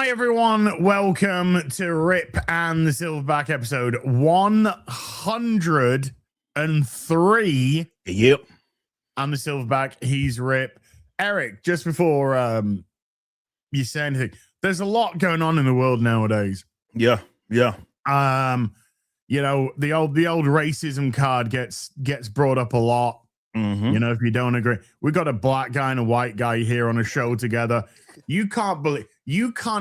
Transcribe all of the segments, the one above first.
Hi, everyone. Welcome to Rip and the Silverback episode 103. Yep. I'm the Silverback. He's Rip. Eric, just before you say anything, there's a lot going on in the world nowadays. Yeah. You know, the old racism card gets brought up a lot. Mm-hmm. You know, if you don't agree, we got a black guy and a white guy here on a show together. You can't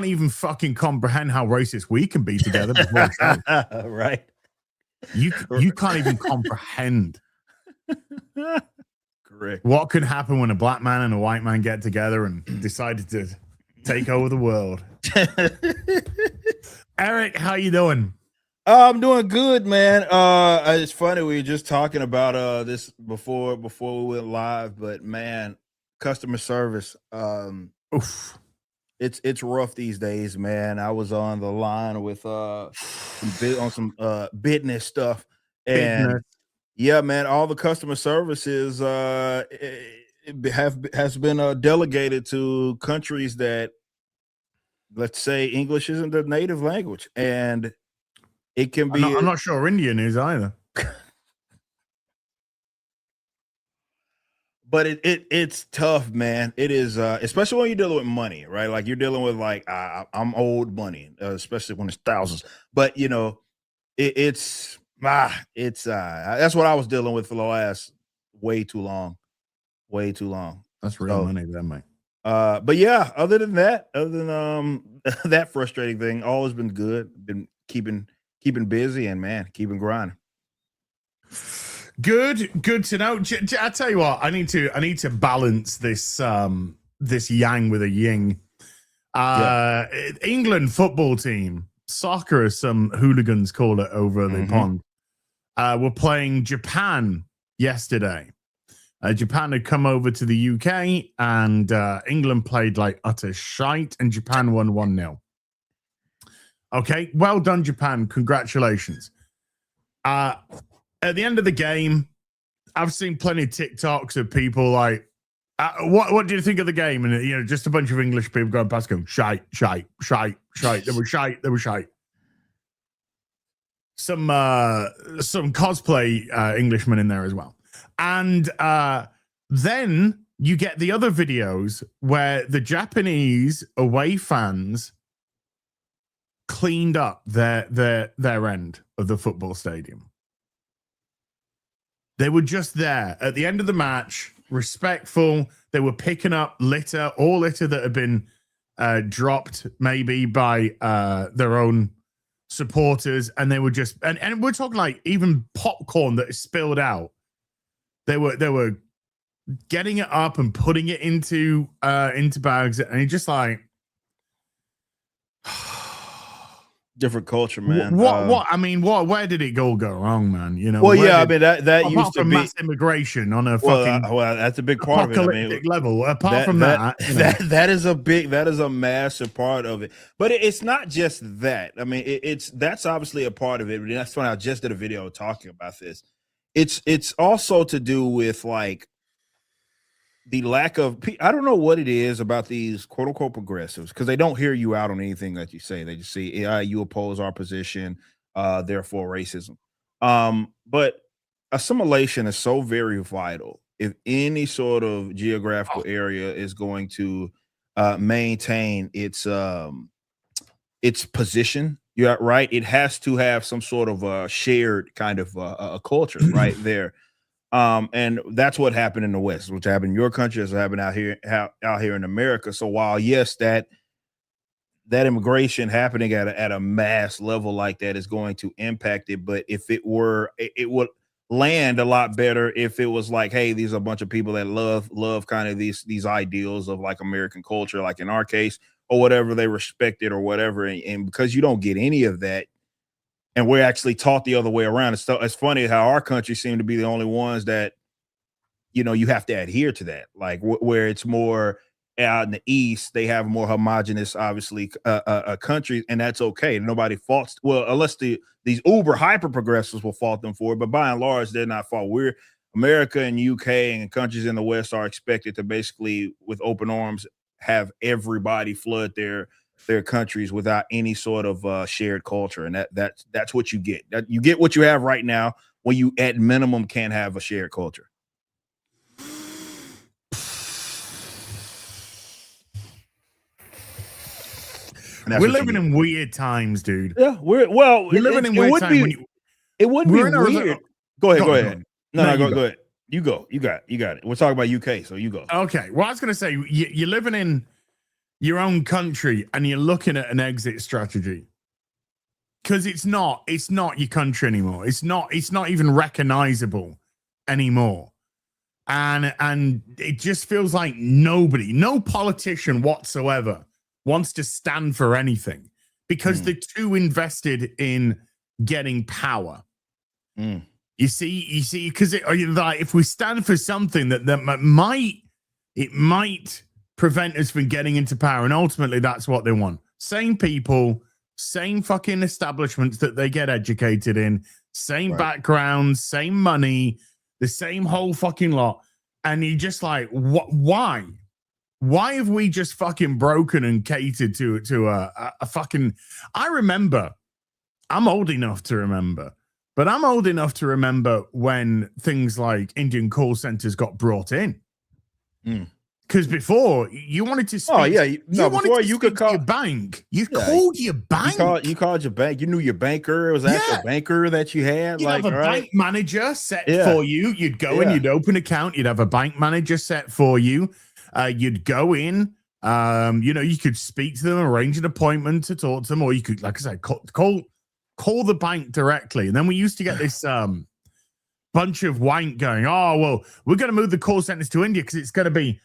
even fucking comprehend how racist we can be together before the show. Right. You can't even comprehend. Correct. What could happen when a black man and a white man get together and decided to take over the world? Eric, how you doing? I'm doing good, man. It's funny, we were just talking about this before we went live, but man, customer service, oof. It's rough these days, man. I was on the line with some business stuff, and yeah, man, all the customer services has been delegated to countries that, let's say, English isn't their native language, and it can be. I'm not sure Indian is either. But it's tough, man. It is, especially when you're dealing with money, right? Like you're dealing with I'm owed money, especially when it's thousands. But you know, it's that's what I was dealing with for the last way too long. That's real money, then, mate. But yeah, other than that frustrating thing, always been good. Been keeping busy and man, keeping grinding. Good to know. I tell you what, I need to balance this this yang with a yin. England football team, soccer as some hooligans call it over the pond, were playing Japan yesterday. Japan had come over to the UK and England played like utter shite and Japan won 1-0. Okay, well done, Japan. Congratulations. At the end of the game, I've seen plenty of TikToks of people like, what do you think of the game? And, you know, just a bunch of English people going past going, shite. They were shite. Some cosplay Englishmen in there as well. And then you get the other videos where the Japanese away fans cleaned up their end of the football stadium. They were just there at the end of the match, respectful. They were picking up litter that had been dropped maybe by their own supporters. And they were just, and we're talking like even popcorn that is spilled out. They were getting it up and putting it into bags. And it's just like, different culture, man. Where did it all go wrong, man? You know, that used to be mass immigration on a fucking that's a big part of it. I mean, level. Apart from that, that is a massive part of it. But it's not just that. I mean, that's obviously a part of it. That's when I just did a video talking about this. It's also to do with like the lack of, I don't know what it is about these quote unquote progressives, because they don't hear you out on anything that you say. They just see, you oppose our position, therefore racism. But assimilation is so very vital. If any sort of geographical area is going to maintain its position, you're right, it has to have some sort of shared kind of a culture right there. And that's what happened in the West, which happened in your country, as happened out here in America. So while yes, that immigration happening at a mass level like that is going to impact it, but if it would land a lot better if it was like, hey, these are a bunch of people that love kind of these ideals of like American culture, like in our case, or whatever, they respect it or whatever. And because you don't get any of that, and we're actually taught the other way around. It's funny how our country seemed to be the only ones that, you know, you have to adhere to that. Like where it's more out in the East, they have more homogenous, obviously, countries, and that's okay. Nobody faults. Well, unless these uber hyper progressives will fault them for it, but by and large, they're not fault. We're America and UK and countries in the West are expected to basically, with open arms, have everybody flood their their countries without any sort of shared culture, and that's what you get. You get what you have right now when you at minimum can't have a shared culture. We're living in weird times, dude. Yeah, we're living in weird times. It wouldn't be weird. Go ahead. No, go ahead. You go. You got it. We're talking about UK, so you go. Okay. Well, I was going to say, you're living in your own country and you're looking at an exit strategy because it's not your country anymore. It's not even recognizable anymore. And it just feels like no politician whatsoever wants to stand for anything because they're too invested in getting power. You see, because like if we stand for something that might prevent us from getting into power, and ultimately that's what they want. Same people, same fucking establishments that they get educated in, same backgrounds, same money, the same whole fucking lot. And you just like, why? Why have we just fucking broken and catered to a fucking... I remember, I'm old enough to remember, but I'm old enough to remember when things like Indian call centers got brought in. Because before, you wanted to speak... before you could call your bank. You called your bank. You called your bank. You knew your banker. It was actually a banker that you had. You'd have a bank manager set for you. You'd go in, you'd open an account. You'd have a bank manager set for you. You'd go in, you could speak to them, arrange an appointment to talk to them, or you could, like I said, call the bank directly. And then we used to get this bunch of wank going, oh, well, we're going to move the call centers to India because it's going to be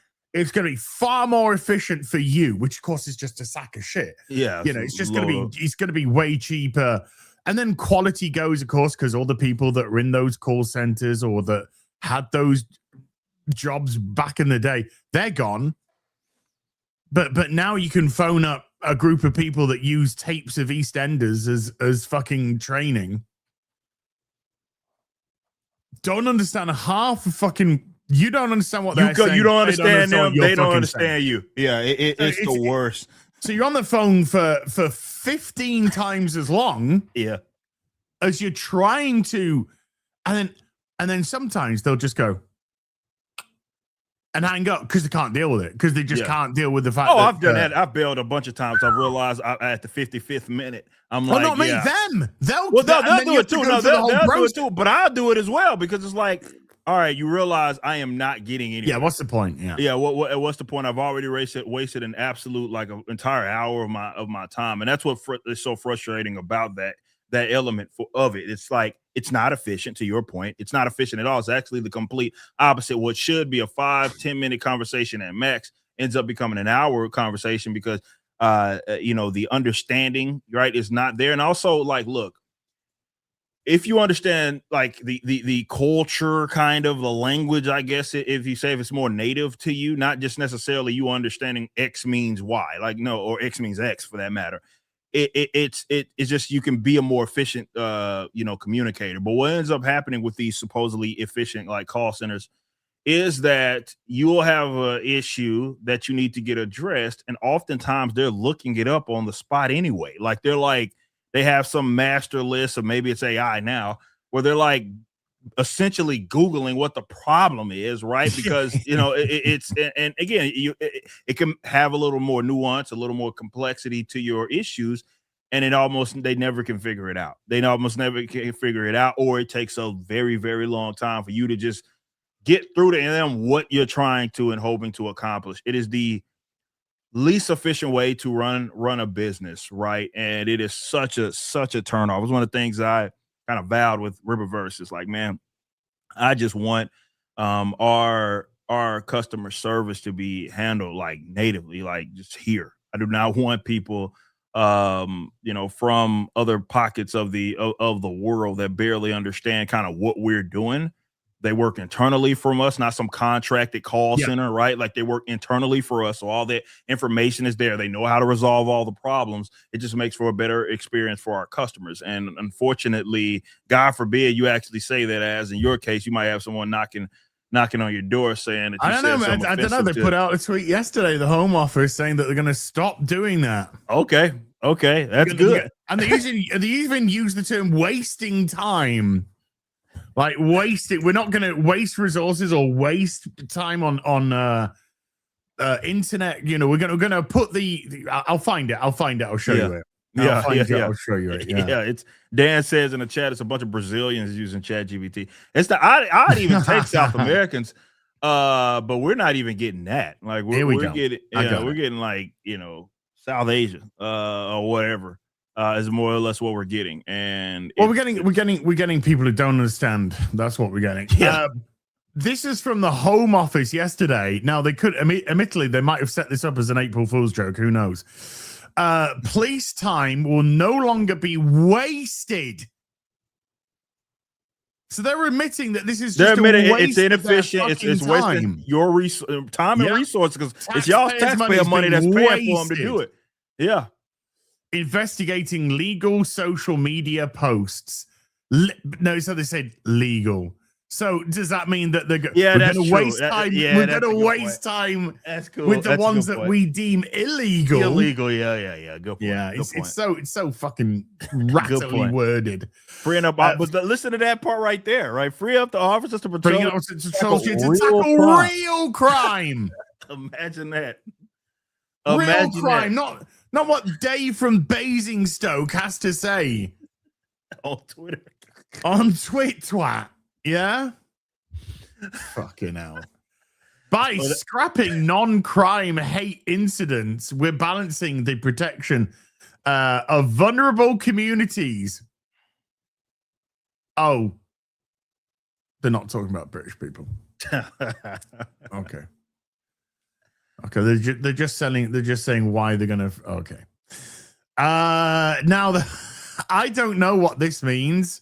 far more efficient for you, which of course is just a sack of shit. Yeah. It's just going to be way cheaper. And then quality goes, of course, because all the people that are in those call centers or that had those jobs back in the day, they're gone. But now you can phone up a group of people that use tapes of EastEnders as fucking training. Don't understand half of fucking... You don't understand what they're saying. You don't understand them. They don't understand you. Yeah, it's the worst. So you're on the phone for 15 times as long. Yeah. As you're trying to... And then sometimes they'll just go... and hang up because they can't deal with it, because they just can't deal with the fact that... I've done that. I've bailed a bunch of times. I've realized at the 55th minute, I'm like... not me, them. They'll do it too. No, they'll do it too, but I'll do it as well, because it's like, all right, you realize I am not getting any. Yeah, what's the point? Yeah, what's the point? I've already wasted an absolute, like, an entire hour of my time, and that's what is so frustrating about that element of it. It's like, it's not efficient. To your point, it's not efficient at all. It's actually the complete opposite. What should be a 5-10 minute conversation at max ends up becoming an hour conversation because the understanding, right, is not there. And also, like, look, if you understand, like, the culture, kind of the language, I guess, if you say, if it's more native to you, not just necessarily you understanding X means Y, like, no, or X means X for that matter. It's just, you can be a more efficient communicator. But what ends up happening with these supposedly efficient, like, call centers is that you will have an issue that you need to get addressed, and oftentimes they're looking it up on the spot anyway. Like, they have some master list, or maybe it's AI now, where they're like essentially Googling what the problem is, right? Because and again, it can have a little more nuance, a little more complexity to your issues, and they never can figure it out. They almost never can figure it out, or it takes a very, very long time for you to just get through to them what you're trying to and hoping to accomplish. It is the least efficient way to run a business, right? And it is such a turnoff. It was one of the things I kind of vowed with Riververse. It's like, man, I just want our customer service to be handled like natively, like just here. I do not want people from other pockets of the world that barely understand kind of what we're doing. They work internally from us, not some contracted call center, right? Like, they work internally for us. So all that information is there. They know how to resolve all the problems. It just makes for a better experience for our customers. And unfortunately, God forbid you actually say that, as in your case, you might have someone knocking knocking on your door saying that you I don't know, man. I don't know. They put out a tweet yesterday, the Home Office, saying that they're going to stop doing that. Okay, that's good. And they even use the term wasting time. Like wasting, we're not going to waste resources or waste time on internet. You know, we're going to put I'll find it. I'll show you it. I'll show you it. Yeah, it's Dan says in the chat, it's a bunch of Brazilians using ChatGPT. It's I'd even take South Americans, but we're not even getting that. Like we're getting like, you know, South Asia or whatever is more or less what we're getting. And we're getting people who don't understand. That's what we're getting. Yeah. This is from the Home Office yesterday. Now they could admittedly they might have set this up as an April Fool's joke. Who knows? Police time will no longer be wasted. So they're admitting that this is just it's inefficient. It's wasting your time and resources because it's y'all's taxpayer money that's paying for them to do it. Yeah. Investigating legal social media posts. So they said legal. So does that mean that we're going to waste time? We're going to waste time with the ones that we deem illegal. Illegal, yeah. Good point. Yeah, it's so fucking rattly worded. Freeing up, but listen to that part right there, right? Free up the officers to tackle real crime. Imagine that. Real crime, not what Dave from Basingstoke has to say on Twitter. On twat. Yeah. Fucking hell. By scrapping non-crime hate incidents, we're balancing the protection of vulnerable communities. Oh, they're not talking about British people. Okay. They're just saying why they're gonna. Okay. Now I don't know what this means,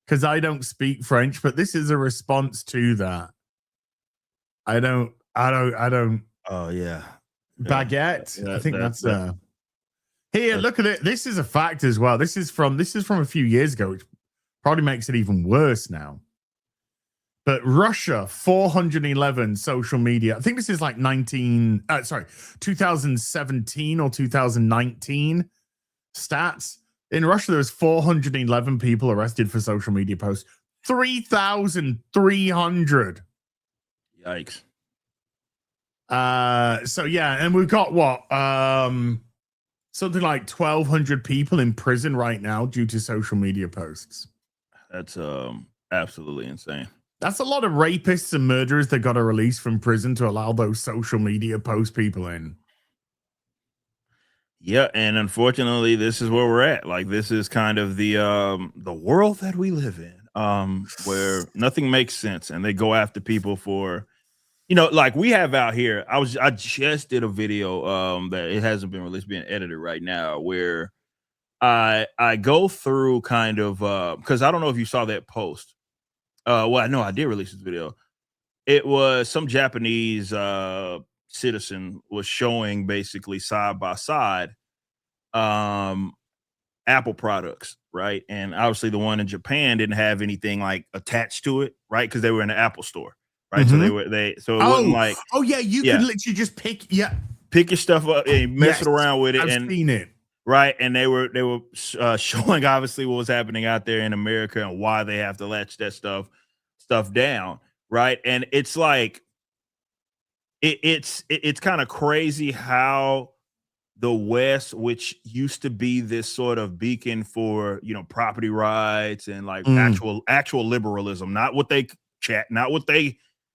because I don't speak French, but this is a response to that. I don't. Oh yeah, baguette. Yeah, I think that's here. Look at it. This is a fact as well. This is from a few years ago, which probably makes it even worse now. But Russia, 411 social media. I think this is like 2017 or 2019 stats. In Russia, there was 411 people arrested for social media posts. 3,300. Yikes. So yeah, and we've got what? Something like 1,200 people in prison right now due to social media posts. That's absolutely insane. That's a lot of rapists and murderers that got a release from prison to allow those social media post people in. Yeah, and unfortunately, this is where we're at. Like, this is kind of the world that we live in, where nothing makes sense, and they go after people for, you know, like we have out here. I just did a video that it hasn't been released, being edited right now, where I go through kind of because I don't know if you saw that post. Well, I know I did release this video. It was some Japanese citizen was showing basically side by side Apple products, right? And obviously the one in Japan didn't have anything like attached to it, right? Because they were in the Apple store, right? Mm-hmm. So it wasn't like, you could literally just pick your stuff up and mess it around with it. I've seen it. Right, and they were showing obviously what was happening out there in America and why they have to latch that stuff down, right? And it's like it's kind of crazy how the West, which used to be this sort of beacon for, you know, property rights and like actual liberalism, not what they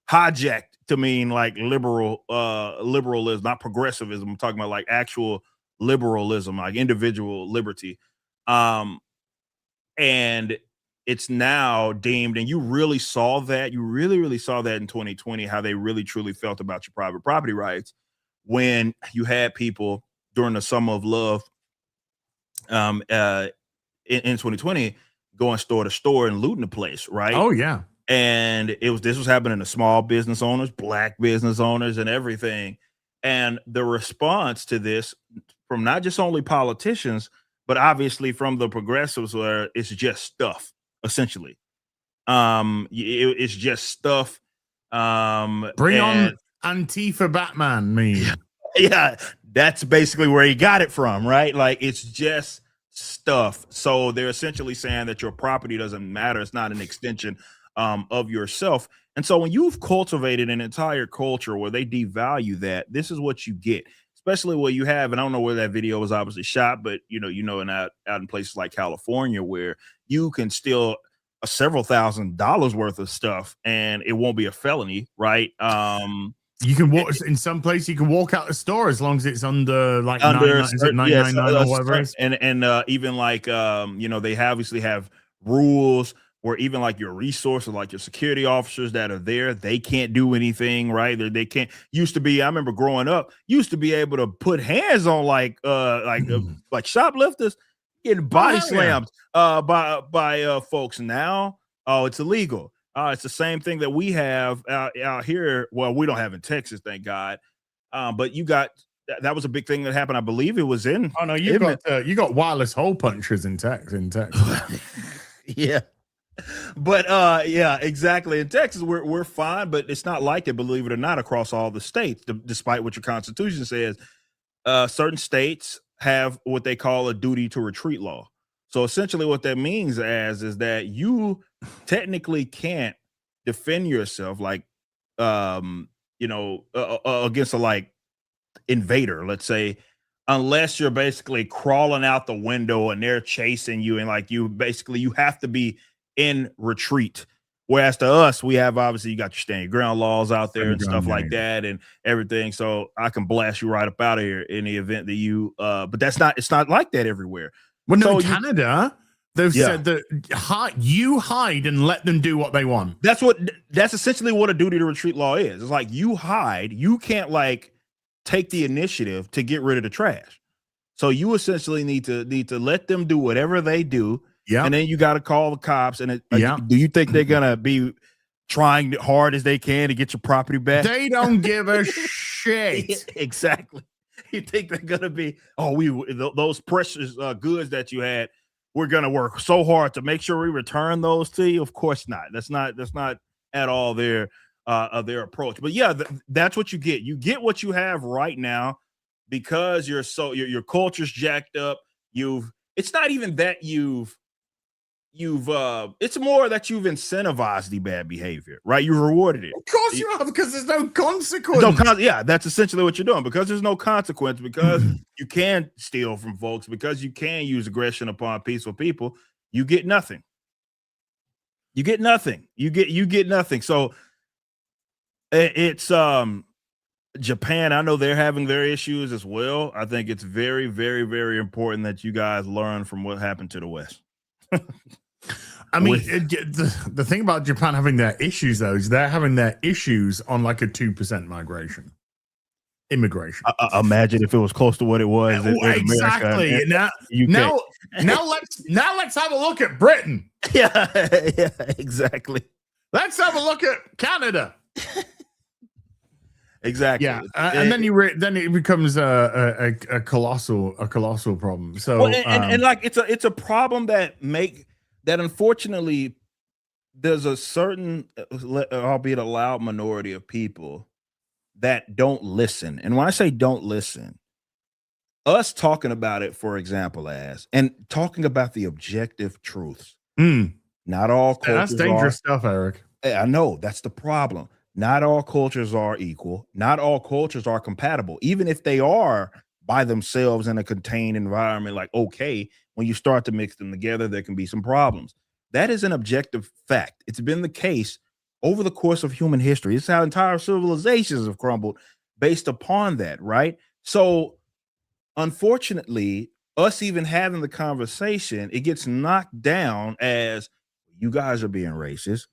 hijacked to mean like liberalism, not progressivism. I'm talking about like actual liberalism, like individual liberty. And it's now deemed, and you really saw that, you really saw that in 2020, how they really truly felt about your private property rights when you had people during the summer of love in 2020 going store to store and looting the place, right? Oh yeah. And this was happening to small business owners, black business owners, and everything. And the response to this from not just only politicians, but obviously from the progressives, where it's just stuff, essentially. It's just stuff. Bring on Antifa Batman meme. Yeah, that's basically where he got it from, right? Like, it's just stuff. So they're essentially saying that your property doesn't matter. It's not an extension of yourself. And so when you've cultivated an entire culture where they devalue that, this is what you get. Especially where you have, and I don't know where that video was obviously shot, but out in places like California where you can steal several $1,000s worth of stuff and it won't be a felony, right? You can walk in some place. You can walk out the store as long as it's under like $9.99 or whatever. And even like they obviously have rules where even like your resources, like your security officers that are there, they can't do anything, right? They can't. Used to be, I remember growing up, used to be able to put hands on like shoplifters, getting body slammed by folks. Now, it's illegal. It's the same thing that we have out here. Well, we don't have in Texas, thank God. But you got that was a big thing that happened. I believe it was in. Oh no, you got wireless hole punchers in Texas. Yeah. But yeah, exactly. In Texas, we're fine, but it's not like that, believe it or not, across all the states, despite what your constitution says. Certain states have what they call a duty to retreat law. So essentially what that means is that you technically can't defend yourself like against a like invader, let's say, unless you're basically crawling out the window and they're chasing you, and like you have to be in retreat. Whereas to us, we have obviously you got your stand your ground laws out there and stuff like that and everything. So I can blast you right up out of here in the event that you but it's not like that everywhere. Well, no, in Canada, they've said that you hide and let them do what they want. That's essentially what a duty to retreat law is. It's like you hide, you can't like take the initiative to get rid of the trash. So you essentially need to let them do whatever they do. Yeah. And then you got to call the cops. And do you think they're going to be trying hard as they can to get your property back? They don't give a shit. Exactly. You think they're going to be, those precious goods that you had, we're going to work so hard to make sure we return those to you? Of course not. That's not at all their approach. But yeah, that's what you get. You get what you have right now because your culture's jacked up. It's not even that it's more that you've incentivized the bad behavior, right? You rewarded it. Of course you have, because there's no consequence. That's essentially what you're doing, because there's no consequence, because you can steal from folks, because you can use aggression upon peaceful people. You get nothing. You get nothing. So it's Japan. I know they're having their issues as well. I think it's very, very, very important that you guys learn from what happened to the West. I mean, the thing about Japan having their issues, though, is they're having their issues on like a 2% immigration. Imagine if it was close to what it was. Exactly. Now let's have a look at Britain. Yeah, exactly. Let's have a look at Canada. Exactly. Yeah, and then it becomes a colossal problem. So and like it's a problem that unfortunately there's a certain, albeit a loud minority of people that don't listen. And when I say don't listen, us talking about it, for example, and talking about the objective truths. Not all cultures. That's dangerous stuff, Eric. I know, that's the problem. Not all cultures are equal. Not all cultures are compatible. Even if they are by themselves in a contained environment, like, okay, when you start to mix them together, there can be some problems. That is an objective fact. It's been the case over the course of human history. It's how entire civilizations have crumbled based upon that, right? So, unfortunately, us even having the conversation, it gets knocked down as you guys are being racist,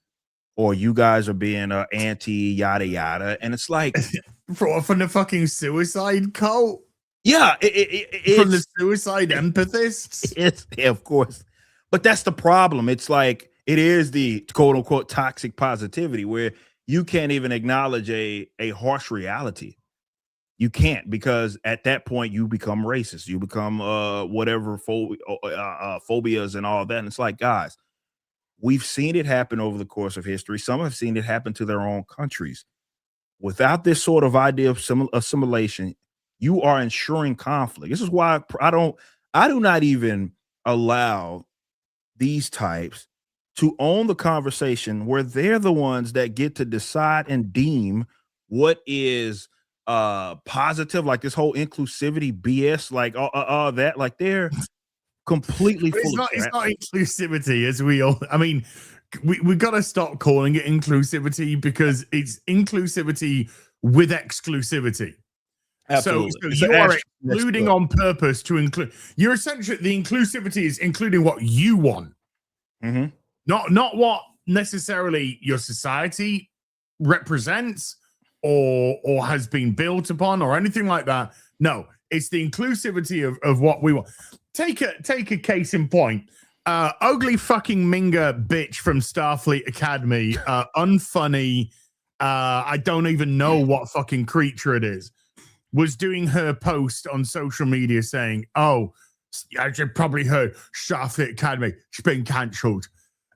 or you guys are being anti yada yada, and it's like from the fucking suicide cult. Yeah, from the suicide empathists. Of course, but that's the problem. It's like it is the quote unquote toxic positivity where you can't even acknowledge a harsh reality. You can't, because at that point you become racist. You become whatever phobias and all that. And it's like, guys, We've seen it happen over the course of history. Some have seen it happen to their own countries. Without this sort of idea of assimilation, you are ensuring conflict. This is why I do not even allow these types to own the conversation where they're the ones that get to decide and deem what is positive, like this whole inclusivity BS, like that, like they're completely full of crap. It's not inclusivity, as we all. I mean, we got to stop calling it inclusivity because it's inclusivity with exclusivity. Absolutely. So you are excluding on purpose to include. You're essentially, the inclusivity is including what you want, not what necessarily your society represents or has been built upon or anything like that. No, it's the inclusivity of what we want. Take a case in point. Ugly fucking Minga bitch from Starfleet Academy, unfunny. I don't even know what fucking creature it is. Was doing her post on social media saying, "Oh, as you probably heard, Starfleet Academy, she's been cancelled."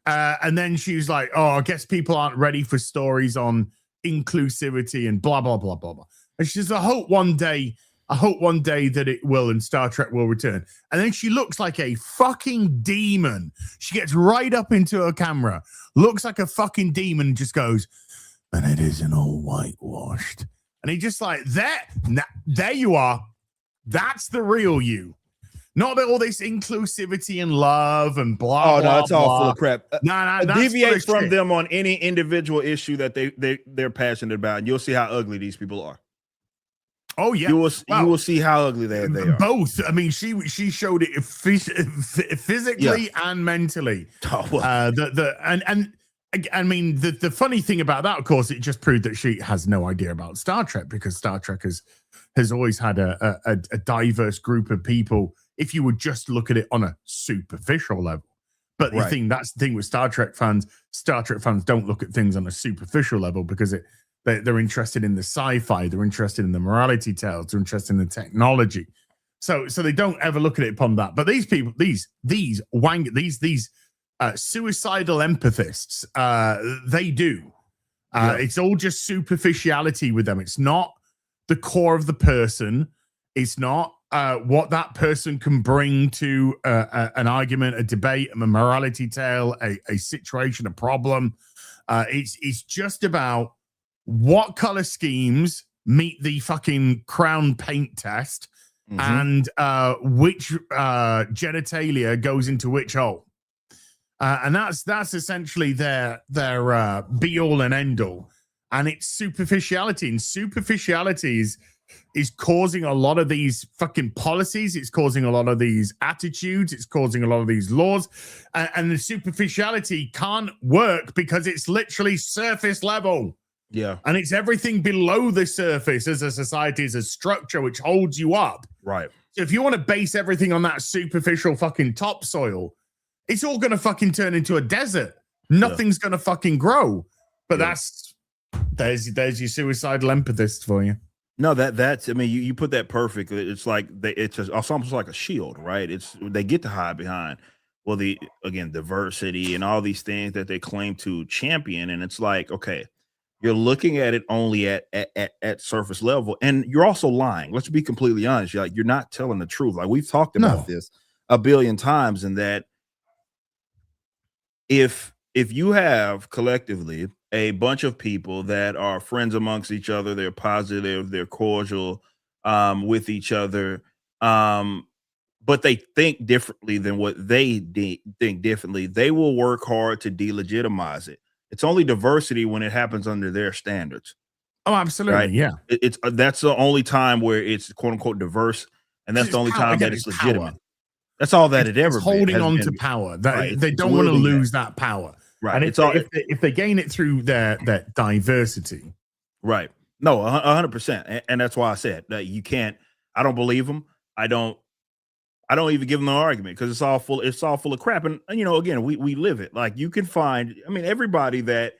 And then she's like, "Oh, I guess people aren't ready for stories on inclusivity and blah blah blah blah blah." And she says, I hope one day that it will and Star Trek will return. And then she looks like a fucking demon. She gets right up into her camera, looks like a fucking demon, and just goes, "And it isn't all whitewashed." And he just like, there you are. That's the real you. Not all this inclusivity and love and blah. Oh, no, it's all full of crap. No, deviate from them on any individual issue that they're passionate about, and you'll see how ugly these people are. Oh yeah, you will see how ugly they are. Both. I mean, she showed it physically and mentally. Oh, well. I mean, the funny thing about that, of course, it just proved that she has no idea about Star Trek, because Star Trek has always had a diverse group of people. If you would just look at it on a superficial level, but that's the thing with Star Trek fans. Star Trek fans don't look at things on a superficial level because they're interested in the sci-fi, they're interested in the morality tales, they're interested in the technology. So they don't ever look at it upon that. But these people, these suicidal empathists, they do. It's all just superficiality with them. It's not the core of the person. It's not what that person can bring to an argument, a debate, a morality tale, a situation, a problem. It's just about what color schemes meet the fucking crown paint test, and which genitalia goes into which hole. And that's essentially their be all and end all. And it's superficiality, and superficiality is causing a lot of these fucking policies. It's causing a lot of these attitudes. It's causing a lot of these laws. And the superficiality can't work because it's literally surface level. Yeah. And it's everything below the surface as a society, as a structure which holds you up. Right. So if you want to base everything on that superficial fucking topsoil, it's all going to fucking turn into a desert. Nothing's going to fucking grow. But there's your suicidal empathists for you. No, that's I mean, you put that perfect. It's like it's almost like a shield, right? They get to hide behind, well, diversity and all these things that they claim to champion, and it's like, okay, you're looking at it only at surface level, and you're also lying. Let's be completely honest. You're not telling the truth. Like, we've talked about this a billion times, and that if you have collectively a bunch of people that are friends amongst each other, they're positive, they're cordial with each other, but they think differently than what they think differently, they will work hard to delegitimize it. It's only diversity when it happens under their standards. Oh, absolutely. Right? Yeah. That's the only time where it's quote unquote diverse, and that's the only time that it's legitimate. Power. That's all that it ever holding on to power. They don't want to lose that power. Right. And if they gain it through their diversity. Right. No, 100%. And that's why I said that you can't. I don't believe them. I don't even give them an argument, because it's all full of crap. And again, we live it. Like, you can find, I mean, everybody that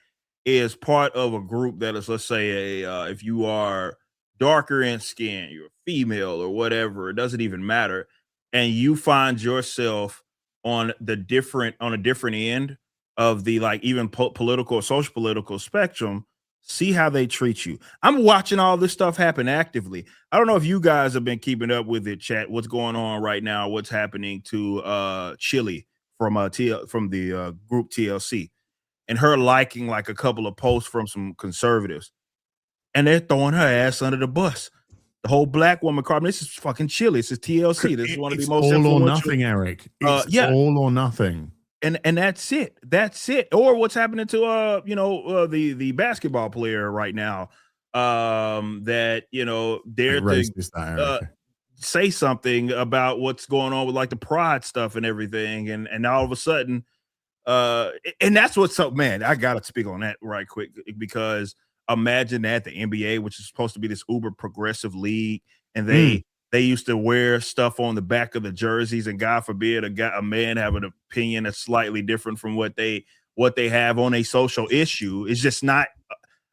is part of a group that is, let's say, if you are darker in skin, you're female or whatever, it doesn't even matter, and you find yourself on a different end, of the like even political or social political spectrum, see how they treat you. I'm watching all this stuff happen actively. I don't know if you guys have been keeping up with it, chat. What's going on right now? What's happening to Chili from from the group TLC, and her liking like a couple of posts from some conservatives, and they're throwing her ass under the bus. The whole black woman carbon. This is fucking Chili. This is TLC. This is one of the most all or nothing, Eric. It's all or nothing. And that's it. That's it. Or what's happening to the basketball player right now, that dare to say something about what's going on with like the pride stuff and everything, and all of a sudden, and that's what's up, man. I gotta speak on that right quick, because imagine that the NBA, which is supposed to be this uber progressive league, and they used to wear stuff on the back of the jerseys, and God forbid a man have an opinion that's slightly different from what they have on a social issue. It's just not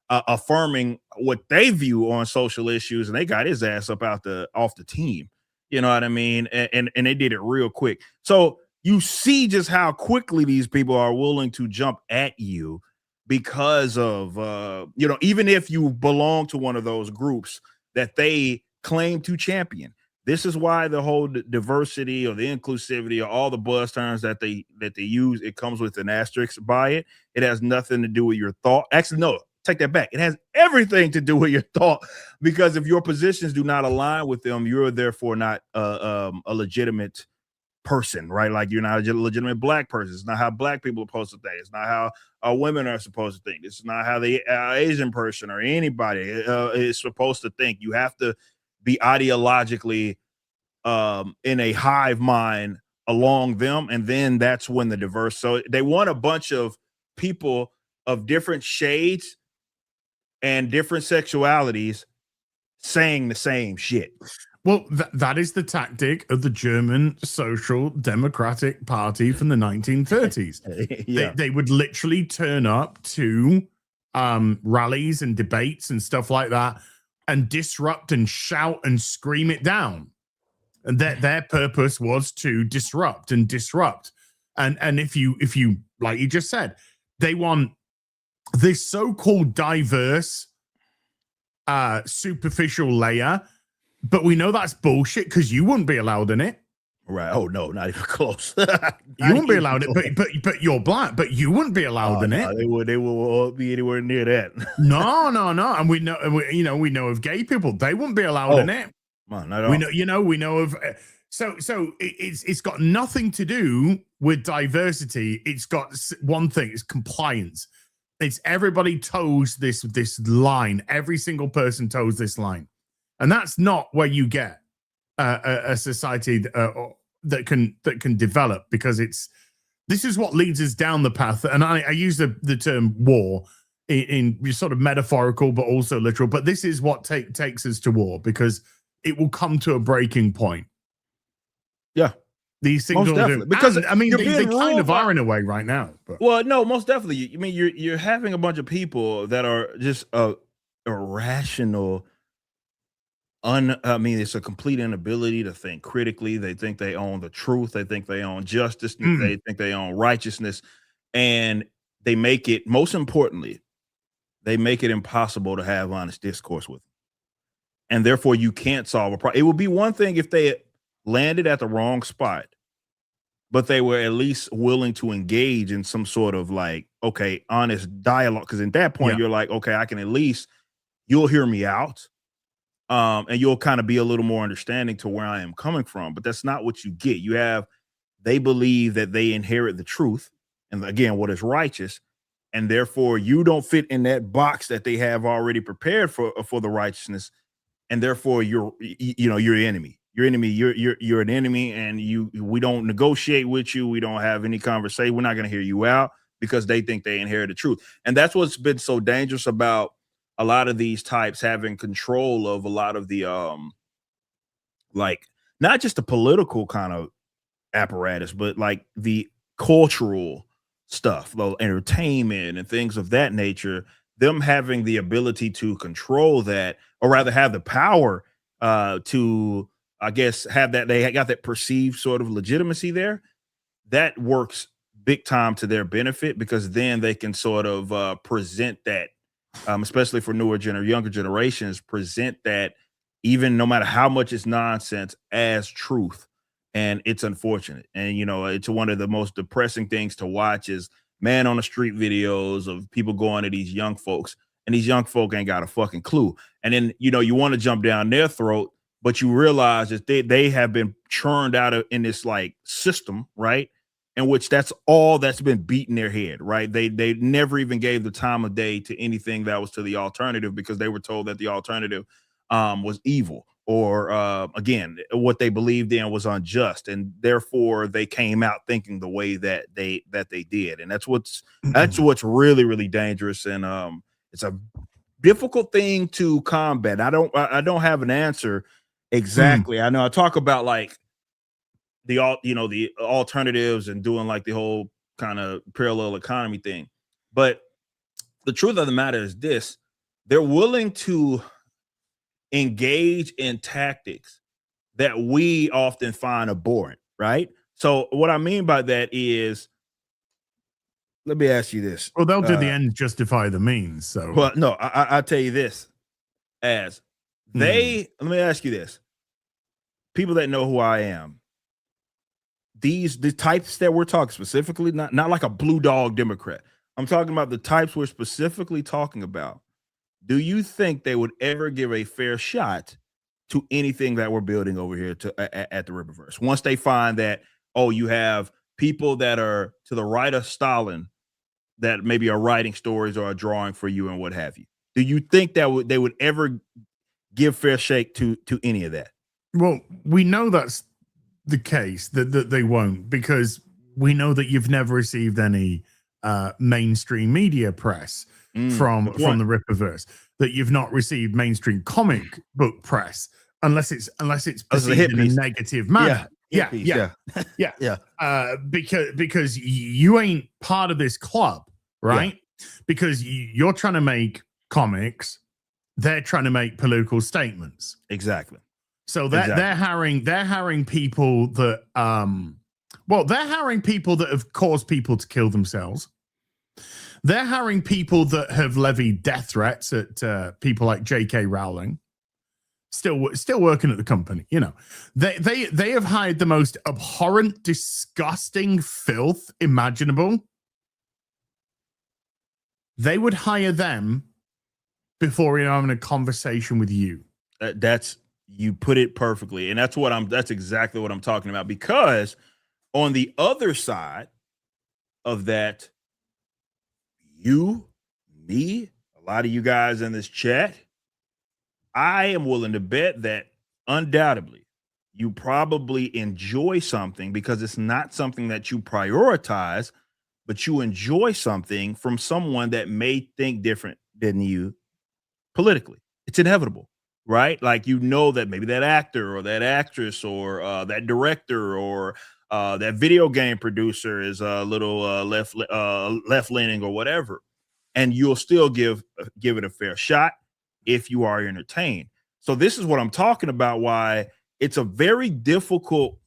affirming what they view on social issues, and they got his ass up off the team. You know what I mean? And they did it real quick. So you see just how quickly these people are willing to jump at you because of even if you belong to one of those groups that they claim to champion. This is why the whole diversity or the inclusivity or all the buzz terms that they use, it comes with an asterisk by it. It has nothing to do with your thought. Actually, no, take that back. It has everything to do with your thought, because if your positions do not align with them, you're therefore not a legitimate person, right? Like you're not a legitimate black person. It's not how black people are supposed to think. It's not how women are supposed to think. It's not how the Asian person or anybody is supposed to think. You have to be ideologically in a hive mind along them, and then that's when the diverse. So they want a bunch of people of different shades and different sexualities saying the same shit. Well, that is the tactic of the German Social Democratic Party from the 1930s. Yeah. They would literally turn up to rallies and debates and stuff like that and disrupt and shout and scream it down. And their purpose was to disrupt. And if you like you just said, they want this so-called diverse superficial layer, but we know that's bullshit because you wouldn't be allowed in it. Right. Oh no, not even close. You wouldn't be allowed it, but you're black, but you wouldn't be allowed in it. They will be anywhere near that. No. And we know of gay people, they wouldn't be allowed in it. Man, not all. We know of so it's got nothing to do with diversity. It's got one thing, it's compliance. It's everybody toes this line. Every single person toes this line. And that's not where you get a society that can develop, because this is what leads us down the path. And I use the term war in sort of metaphorical, but also literal. But this is what takes us to war, because it will come to a breaking point. Yeah, these things most definitely. Because I mean, they kind of are in a way right now. But. Well, no, most definitely. I mean, you're having a bunch of people that are just irrational. It's a complete inability to think critically. They think they own the truth. They think they own justice. They think they own righteousness, and they make it. Most importantly, they make it impossible to have honest discourse with them. And therefore you can't solve a problem. It would be one thing if they landed at the wrong spot, but they were at least willing to engage in some sort of like, okay, honest dialogue. Because at that point, you're like, okay, I can at least, you'll hear me out. And you'll kind of be a little more understanding to where I am coming from. But that's not what you get. They believe that they inherit the truth, and again, what is righteous, and therefore you don't fit in that box that they have already prepared for the righteousness, and therefore you're enemy. You're an enemy, and we don't negotiate with you. We don't have any conversation. We're not going to hear you out, because they think they inherit the truth. And that's what's been so dangerous about a lot of these types having control of a lot of the like not just the political kind of apparatus, but like the cultural stuff, the entertainment and things of that nature. Them having the ability to control that, or rather have the power to, I guess, have that, they got that perceived sort of legitimacy there. That works big time to their benefit, because then they can sort of present that, especially for younger generations, present that even no matter how much it's nonsense as truth. And it's unfortunate. And, it's one of the most depressing things to watch is man on the street videos of people going to these young folks, and these young folk ain't got a fucking clue. And then, you want to jump down their throat, but you realize that they have been churned out in this like system, right? In which that's all that's been beating their head, right? They never even gave the time of day to anything that was to the alternative, because they were told that the alternative was evil, or again, what they believed in was unjust, and therefore they came out thinking the way that they did. And that's what's really, really dangerous. And it's a difficult thing to combat. I don't have an answer exactly. I know I talk about like the alternatives and doing like the whole kind of parallel economy thing, but the truth of the matter is this: they're willing to engage in tactics that we often find abhorrent, right? So what I mean by that is, let me ask you this. Well, they'll do the end justify the means. So, well, no, I'll tell you this: let me ask you this. People that know who I am, the types that we're talking specifically, not like a blue dog Democrat. I'm talking about the types we're specifically talking about. Do you think they would ever give a fair shot to anything that we're building over here at the Riververse? Once they find that, you have people that are to the right of Stalin that maybe are writing stories or are drawing for you and what have you. Do you think that they would ever give fair shake to any of that? Well, we know that's the case, that they won't, because we know that you've never received any mainstream media press from the Rippaverse, that you've not received mainstream comic book press unless it's perceived in a negative manner. Yeah. Because you ain't part of this club, right? Yeah. Because you're trying to make comics, they're trying to make political statements. Exactly. So they're hiring people that they're hiring people that have caused people to kill themselves. They're hiring people that have levied death threats at people like J.K. Rowling. Still working at the company. They have hired the most abhorrent, disgusting filth imaginable. They would hire them before having a conversation with you. You put it perfectly, and that's exactly what I'm talking about. Because on the other side of that, you, me, a lot of you guys in this chat, I am willing to bet that undoubtedly you probably enjoy something because it's not something that you prioritize, but you enjoy something from someone that may think different than you politically. It's inevitable, right? Like, that maybe that actor or that actress or that director or that video game producer is a little left-leaning or whatever, and you'll still give it a fair shot if you are entertained. So this is what I'm talking about, why it's a very difficult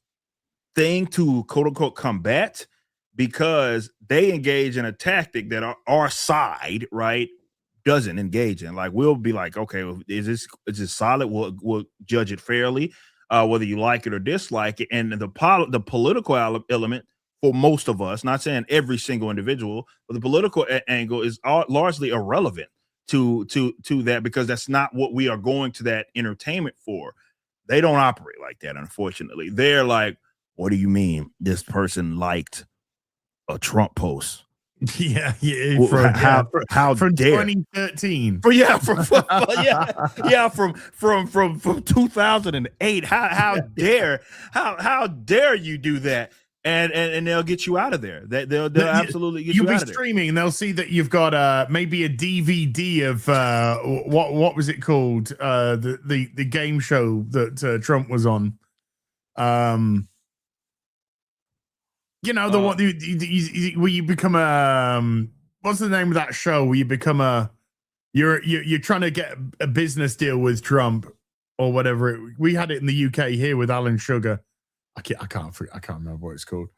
thing to quote unquote combat, because they engage in a tactic that our side, right, doesn't engage in. Like, we'll be like, okay, well, is this solid? We'll judge it fairly, whether you like it or dislike it. And the political element for most of us, not saying every single individual, but the political angle is largely irrelevant to that, because that's not what we are going to that entertainment for. They don't operate like that, unfortunately. They're like, what do you mean this person liked a Trump post? Yeah. How from dare 2013? from 2008. How dare you do that? And they'll get you out of there. They'll absolutely get you out of there. You'll be streaming, and they'll see that you've got maybe a DVD of what was it called? The game show that Trump was on. The one where you become what's the name of that show where you become you're trying to get a business deal with Trump or whatever. We had it in the UK here with Alan Sugar. I can't remember what it's called.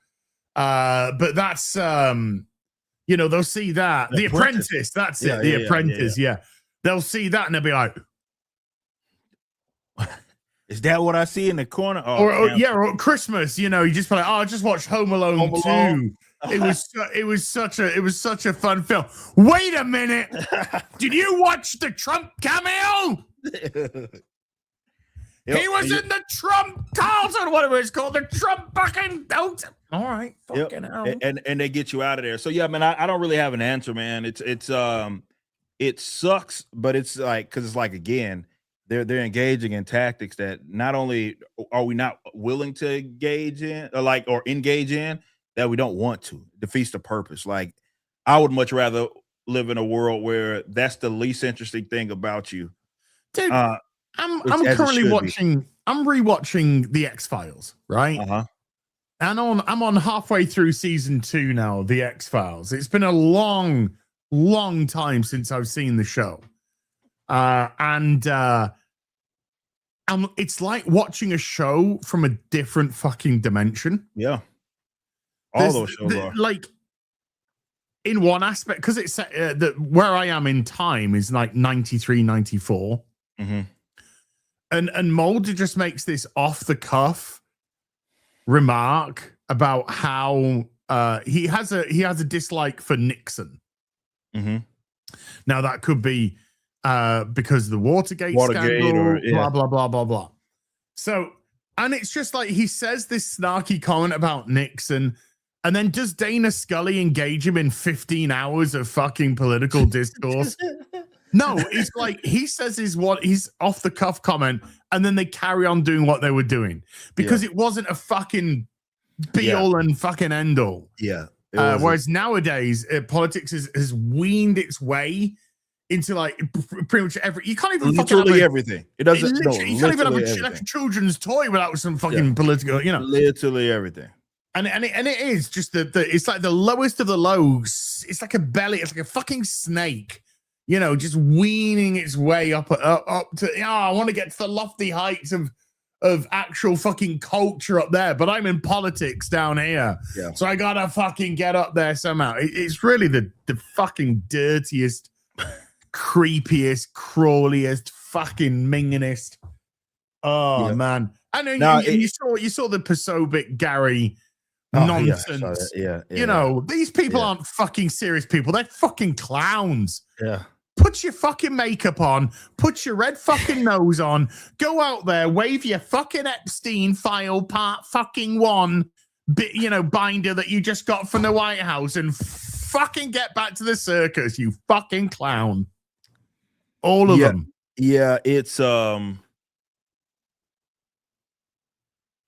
But that's they'll see that. The Apprentice, that's it. The Apprentice, yeah. They'll see that and they'll be like, is that what I see in the corner? Or Christmas, you just be like, I just watched Home Alone 2. It was such a fun film. Wait a minute. Did you watch the Trump cameo? He was in the Trump Carlton, whatever it's called, the Trump fucking. All right, fucking hell. And they get you out of there. So yeah, man, I don't really have an answer, man. It sucks, but it's like, because it's like, again, they're engaging in tactics that not only are we not willing to engage in, or engage in, that we don't want to. It defeats the purpose. Like, I would much rather live in a world where that's the least interesting thing about you, dude. I'm currently watching. I'm rewatching the X-Files, right? And I'm on halfway through season 2 now. The X-Files. It's been a long time since I've seen the show, it's like watching a show from a different fucking dimension. Yeah, all those shows are like, in one aspect, because it's where I am in time is like 93, 94. And Mulder just makes this off the cuff remark about how he has a dislike for Nixon. Now that could be because of the Watergate scandal, blah blah blah blah blah. So, and it's just like, he says this snarky comment about Nixon, and then does Dana Scully engage him in 15 hours of fucking political discourse? No, it's like he says his off the cuff comment, and then they carry on doing what they were doing because it wasn't a fucking be all and fucking end all. Whereas nowadays, politics has weaned its way into like pretty much every. You can't even literally everything. It doesn't. You can't even have a children's toy without some fucking political. Literally everything. And it is just it's like the lowest of the lows. It's like a belly. It's like a fucking snake. Just weaning its way up to. I want to get to the lofty heights of actual fucking culture up there, but I'm in politics down here. So I gotta fucking get up there somehow. It's really the fucking dirtiest, creepiest, crawliest, fucking mingingest. Oh man! I know you saw the Posobiec Gary nonsense. These people aren't fucking serious people. They're fucking clowns. Put your fucking makeup on, put your red fucking nose on, go out there, wave your fucking Epstein file part fucking 1 binder that you just got from the White House, and fucking get back to the circus, you fucking clown. All of them. Yeah, it's man,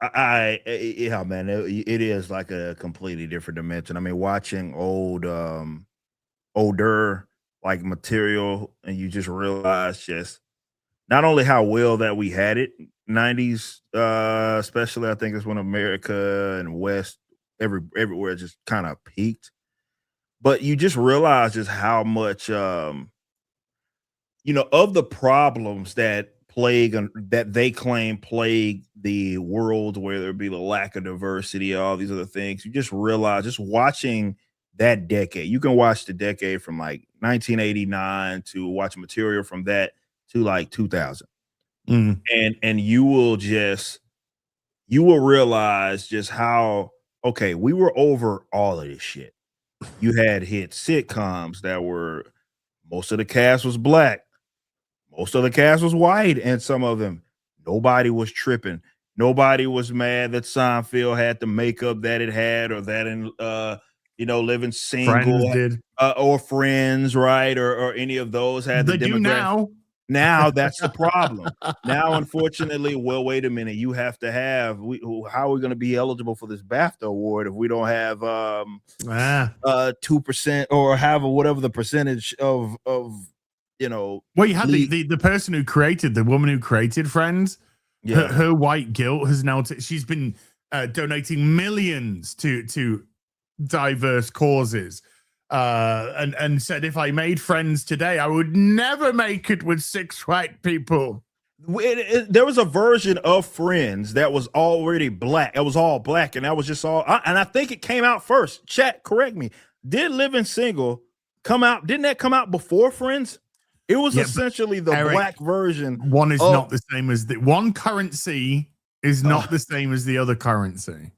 it is like a completely different dimension. I mean, watching older like material, and you just realize just not only how well that we had it 90s, especially I think it's when America and West everywhere just kind of peaked, but you just realize just how much of the problems that they claim plague the world, whether it be the lack of diversity, all these other things. You just realize, just watching that decade, you can watch the decade from like 1989 to watch material from that to like 2000. And you will realize just how, okay, we were over all of this shit. You had hit sitcoms that were, most of the cast was black, most of the cast was white, and some of them, nobody was tripping. Nobody was mad that Seinfeld had the makeup that it had, or that in Living Single or Friends, right? Or any of those had the demographic. Now that's the problem. Now, unfortunately, well, wait a minute. You have to have. How are we going to be eligible for this BAFTA award if we don't have 2% or have whatever the percentage of Well, you had the person who created, the woman who created Friends. Her white guilt has now. She's been donating millions to diverse causes, and said, if I made Friends today, I would never make it with 6 white people. There was a version of Friends that was already black. It was all black, and that was just all. And I think it came out first. Chat, correct me. Did Living Single come out? Didn't that come out before Friends? It was essentially the Eric, black version. One is not the same as the one currency is not the same as the other currency.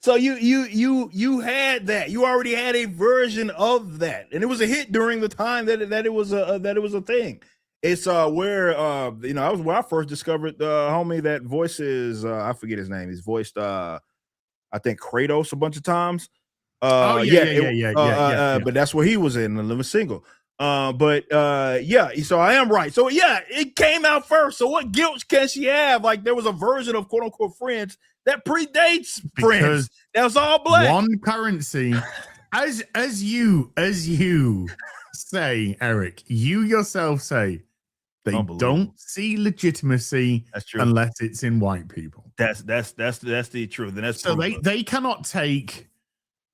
So you had that. You already had a version of that, and it was a hit during the time that it was a thing. It's where that was where I first discovered the homie that voices I forget his name. He's voiced I think Kratos a bunch of times. But that's where he was in the Living Single. So I am right. So yeah, it came out first. So what guilt can she have? Like there was a version of quote unquote Friends that predates Friends. That was all black. One currency, as you say, Eric, you yourself say they don't see legitimacy unless it's in white people. That's the truth. And that's so they cannot take,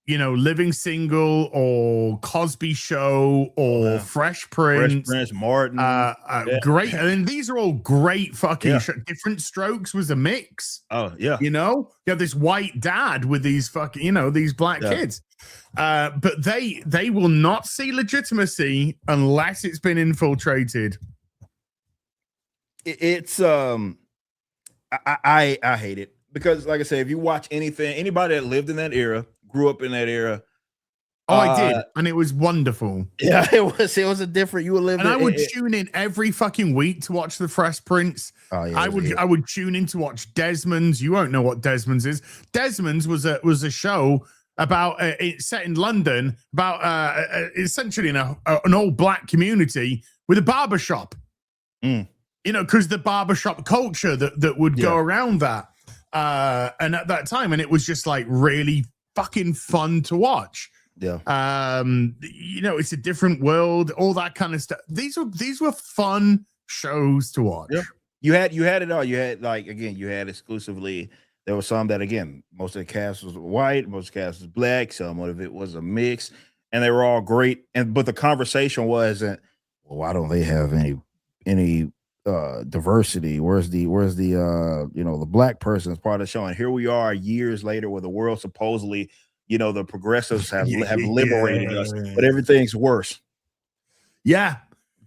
Living Single or Cosby Show or Fresh Prince, Martin, great. And these are all great fucking Different Strokes was a mix. Oh yeah, you have this white dad with these fucking, these black kids. But they will not see legitimacy unless it's been infiltrated. It's I hate it because, like I said, if you watch anybody that lived in that era, grew up in that era. I did, and it was wonderful. Yeah, it was a different. You were living, and I would tune in every fucking week to watch the Fresh Prince. Oh yeah, I would tune in to watch Desmond's. You won't know what Desmond's is. Desmond's was a show about set in London about essentially in an all black community with a barbershop. Because the barbershop culture that would go around that, and at that time, and it was just like really fucking fun to watch. Yeah. It's a different world, all that kind of stuff. These were fun shows to watch. Yeah. You had it all. You had you had exclusively. There was some that most of the cast was white, most of the cast was black, some of it was a mix, and they were all great. But the conversation wasn't, well, why don't they have any diversity? Where's the the black person as part of the show? And here we are years later where the world supposedly, the progressives have liberated us, but everything's worse. Yeah.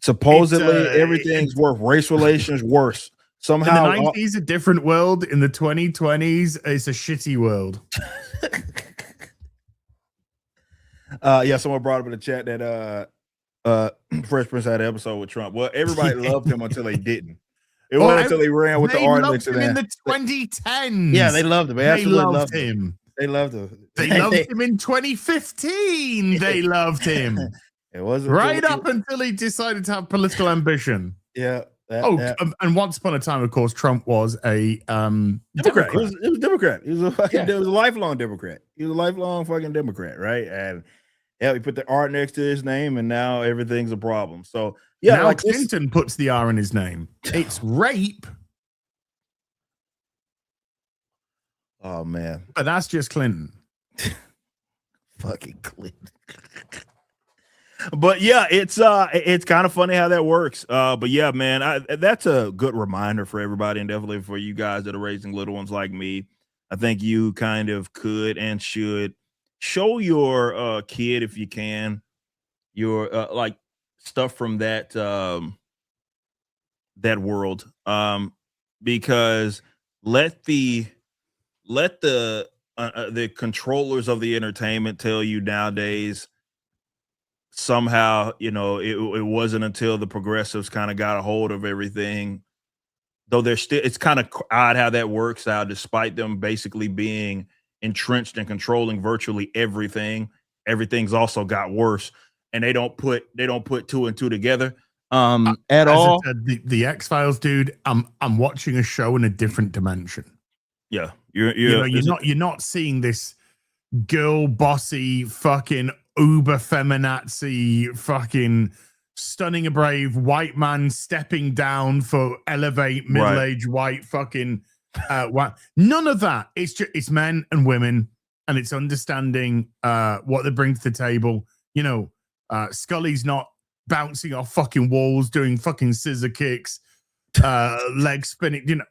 Supposedly everything's worse. Race relations worse. Somehow in the 90s, a different world. In the 2020s, it's a shitty world. Someone brought up in the chat that Fresh Prince had an episode with Trump. Well, everybody loved him until they didn't. It wasn't until they ran with the orange in the 2010s. Yeah, they loved him. They loved him. They loved him. They loved him in 2015. They loved him. It wasn't until he decided to have political ambition. Yeah. And once upon a time, of course, Trump was a Democrat. He was a Democrat. He was a lifelong Democrat. He was a lifelong fucking Democrat, right? And he put the R next to his name, and now everything's a problem. So now Clinton puts the R in his name. It's rape. Oh man, but that's just Clinton. Fucking Clinton. But yeah, it's kind of funny how that works. But yeah, man, that's a good reminder for everybody, and definitely for you guys that are raising little ones like me. I think you kind of could and should show your kid, if you can, your like stuff from that that world, because let the controllers of the entertainment tell you nowadays somehow, it wasn't until the progressives kind of got a hold of everything, though it's kind of odd how that works out, despite them basically being entrenched and controlling virtually everything's also got worse, and they don't put two and two together at all. The X-Files, dude, I'm watching a show in a different dimension. Yeah, you're not seeing this girl bossy fucking uber feminazi fucking stunning a brave white man stepping down for elevate middle-aged white fucking none of that. It's men and women, and it's understanding what they bring to the table. Scully's not bouncing off fucking walls doing fucking scissor kicks. leg spinning. You know,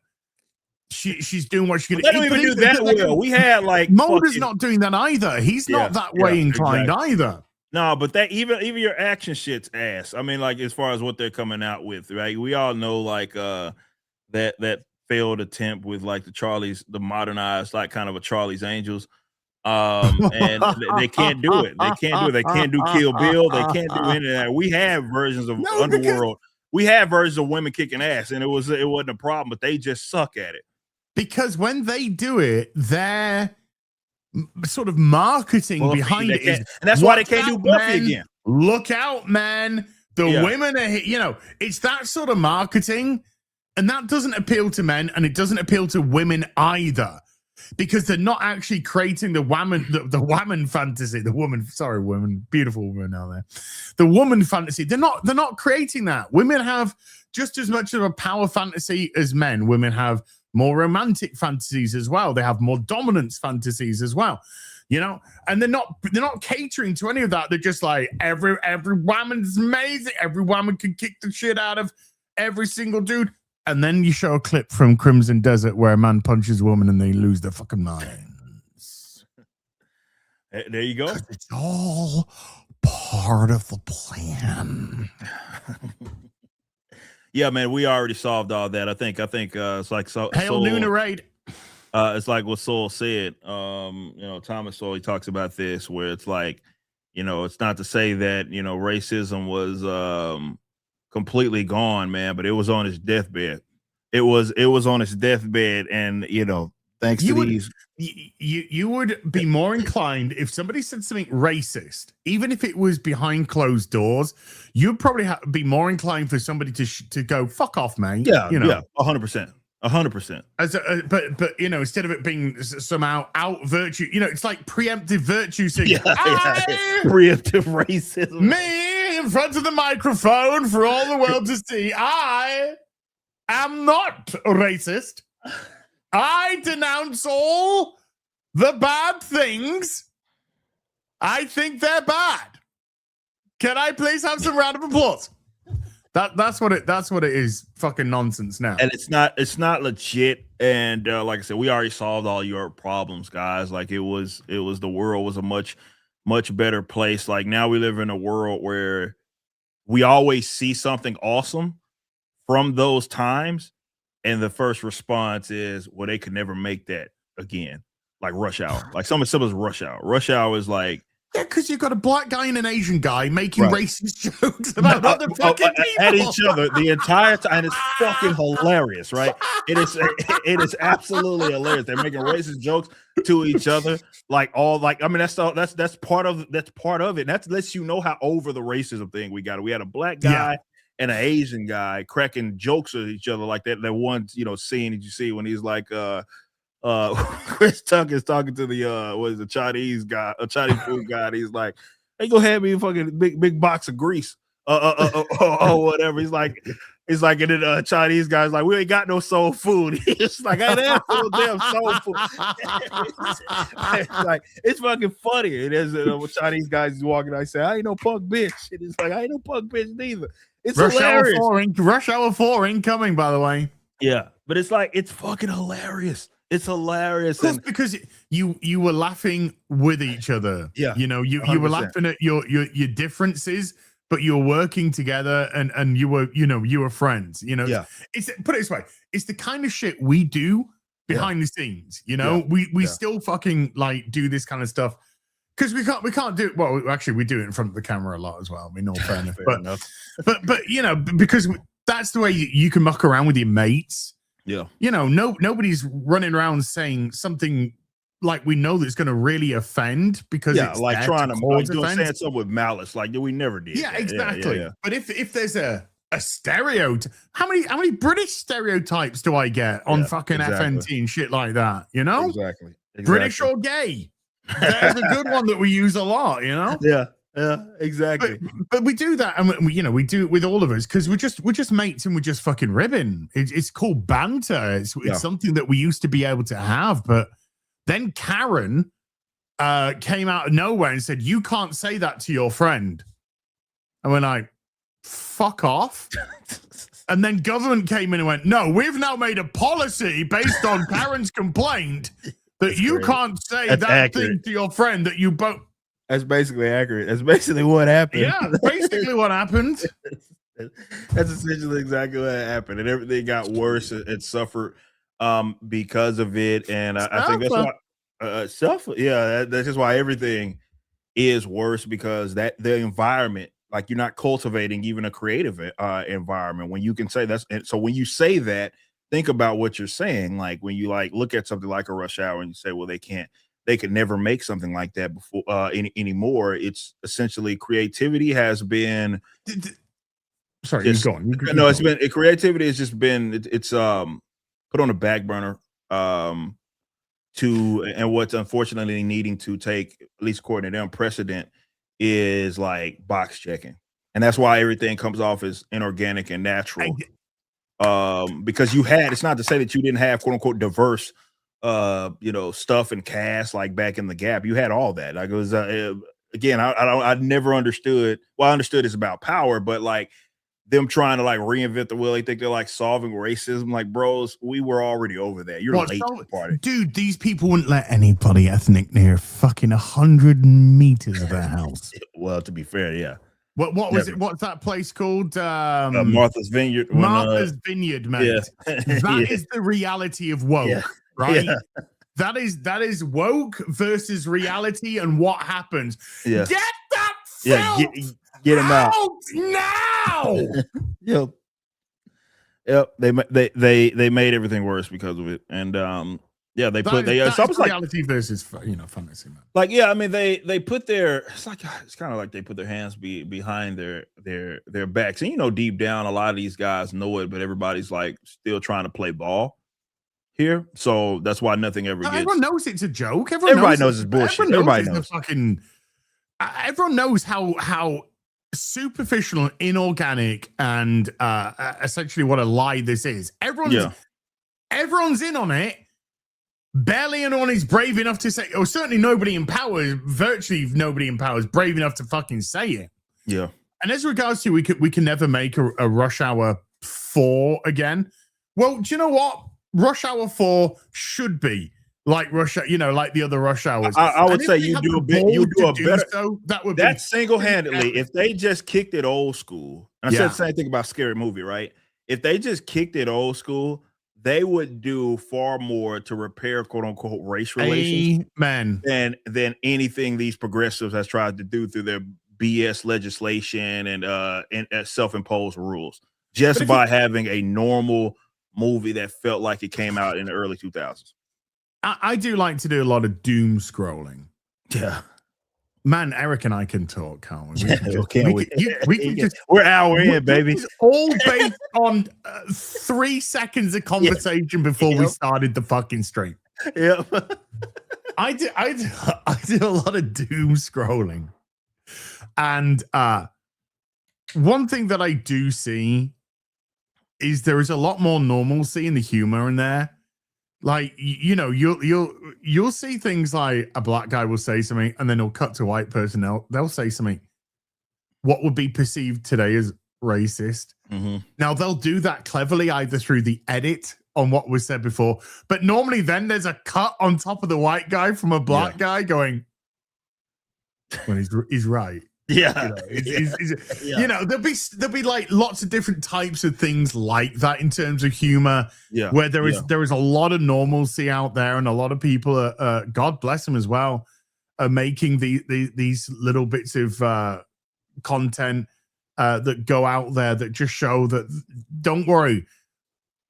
she's doing what she can. They don't even do that well. We had like Mulder's not doing that either. He's not that way inclined either. No, but that even your action shit's ass. I mean, like as far as what they're coming out with, right? We all know like that failed attempt with like the modernized like kind of a Charlie's Angels. And they can't do it. They can't do it. They can't do Kill Bill. They can't do any of that. We have versions of Underworld. We have versions of women kicking ass, and it wasn't a problem, but they just suck at it. Because when they do it, they're sort of marketing behind it, and that's why they can't do Buffy again. Look out, man! The women are, it's that sort of marketing, and that doesn't appeal to men, and it doesn't appeal to women either, because they're not actually creating the woman fantasy. Beautiful women out there. The woman fantasy. They're not creating that. Women have just as much of a power fantasy as men. Women have more romantic fantasies as well. They have more dominance fantasies as well, and they're not catering to any of that. They're just like every woman's amazing. Every woman can kick the shit out of every single dude. And then you show a clip from Crimson Desert where a man punches a woman and they lose their fucking minds. There you go. It's all part of the plan. Yeah, man, we already solved all that. I think it's like Hail Luna Raid. It's like what Soul said. Thomas Soul, he talks about this where it's like, it's not to say that racism was completely gone, man, but it was on his deathbed. It was on his deathbed, and thanks to these. You would be more inclined if somebody said something racist, even if it was behind closed doors. You'd probably be more inclined for somebody to go fuck off, mate. Yeah, 100%. 100%. But instead of it being somehow out virtue, it's like preemptive virtue saying, preemptive racism. Me in front of the microphone for all the world to see. I am not racist. I denounce all the bad things. I think they're bad. Can I please have some round of applause? That's what it is. Fucking nonsense now. And it's not legit. And like I said, we already solved all your problems, guys. Like the world was a much better place. Like now we live in a world where we always see something awesome from those times, and the first response is, well, they could never make that again. Like Rush Hour. Like something simple as Rush Hour. Rush Hour is like, yeah, because you've got a black guy and an Asian guy making racist jokes about other fucking people at each other the entire time. And it's fucking hilarious, right? It is absolutely hilarious. They're making racist jokes to each other, that's part of it. That lets you know how over the racism thing we got. We had a black guy and an Asian guy cracking jokes at each other like that. That one, scene that you see when he's like, Chris Tucker is talking to the Chinese guy, a Chinese food guy. And he's like, "Hey, go have me a fucking big box of grease, or whatever." He's like, and then Chinese guy's like, "We ain't got no soul food." He's like, "I ain't have no damn soul food." it's fucking funny. It is. Chinese guys walking. I say, "I ain't no punk bitch." And it's like, "I ain't no punk bitch neither." It's hilarious. Rush Hour 4 incoming, by the way. Yeah, but it's like it's fucking hilarious. It's hilarious. Because you were laughing with each other. Yeah. You were laughing at your differences, but you were working together and you were friends. It's, put it this way, it's the kind of shit we do behind the scenes. We still fucking like do this kind of stuff because we can't do it. Well, actually, we do it in front of the camera a lot as well. I mean, all fairness, but because that's the way you can muck around with your mates. Yeah. Nobody's running around saying something like we know that's going to really offend because it's like trying to saying something with malice. Like we never did. Yeah, exactly. Yeah. But if there's a stereotype, how many British stereotypes do I get on fucking FNT and shit like that? Exactly. British or gay? There's a good one that we use a lot. Yeah, exactly. But we do that, and we do it with all of us because we're just mates and we're just fucking ribbing. It's called banter. It's something that we used to be able to have, but then Karen came out of nowhere and said, "You can't say that to your friend," and we're like, "Fuck off." And then government came in and went, no, we've now made a policy based on Karen's complaint that you can't say that thing to your friend that you both. That's basically accurate. That's basically what happened. Yeah, basically what happened. That's essentially exactly what happened. And everything got worse. It suffered because of it. And I think that's why that's just why everything is worse, because that the environment, like, you're not cultivating even a creative environment when you can say that's. And so when you say that, think about what you're saying. Like, when you like look at something like a Rush Hour and you say, well, they could never make something like that before anymore. It's essentially creativity has been. Sorry, you're going. No, it's been creativity has just been it's put on a back burner and what's unfortunately needing to take, at least according to them, precedent is like box checking, and that's why everything comes off as inorganic and natural. Because it's not to say that you didn't have quote unquote diverse stuff and cast like back in the Gap. You had all that. Like, it was again, I never understood. Well, I understood it's about power, but like them trying to like reinvent the wheel, they think they're like solving racism. Like, bros, we were already over that. You're late to the party. Dude, these people wouldn't let anybody ethnic near fucking 100 meters of their house. Well, to be fair, yeah. What was it? What's that place called? Martha's Vineyard. Martha's Vineyard, mate. Yeah. That is the reality of woke, right? Yeah. That is woke versus reality, and what happens. Yeah. Get that filth get him out now. Yep. They made everything worse because of it, and reality versus fantasy, man. Like, yeah, I mean they put their it's kind of like they put their hands behind their backs, and deep down a lot of these guys know it, but everybody's like still trying to play ball here, so that's why nothing ever gets. Everyone knows it's a joke. Everybody knows it's bullshit. Everybody knows. Everyone knows how superficial and inorganic and essentially what a lie this is. Everyone's in on it. Barely anyone is brave enough to say, or certainly virtually nobody in power is brave enough to fucking say it. Yeah. And as regards to we can never make a Rush Hour 4 again. Well, do you know what? Rush Hour 4 should be like Rush, like the other Rush Hours. I would say you do a better. That would be single-handedly. If they just kicked it old school, and I said the same thing about Scary Movie, right? If they just kicked it old school, they would do far more to repair quote unquote race relations than anything these progressives has tried to do through their BS legislation and self-imposed rules. Just by having a normal movie that felt like it came out in the early 2000s. I do like to do a lot of doom scrolling. Yeah. Man, Eric and I can talk, can't we? We're hour in, baby. It's all based on 3 seconds of conversation before we started the fucking stream. Yeah. I do a lot of doom scrolling. And one thing that I do see is there is a lot more normalcy in the humor in there. Like, you'll see things like a black guy will say something and then he'll cut to a white person. They'll say something what would be perceived today as racist. Mm-hmm. Now they'll do that cleverly either through the edit on what was said before, but normally then there's a cut on top of the white guy from a black guy going, well, he's right. Yeah. There'll be like lots of different types of things like that in terms of humor. Yeah. Where there is a lot of normalcy out there, and a lot of people are, God bless them as well, are making these little bits of content that go out there that just show that don't worry.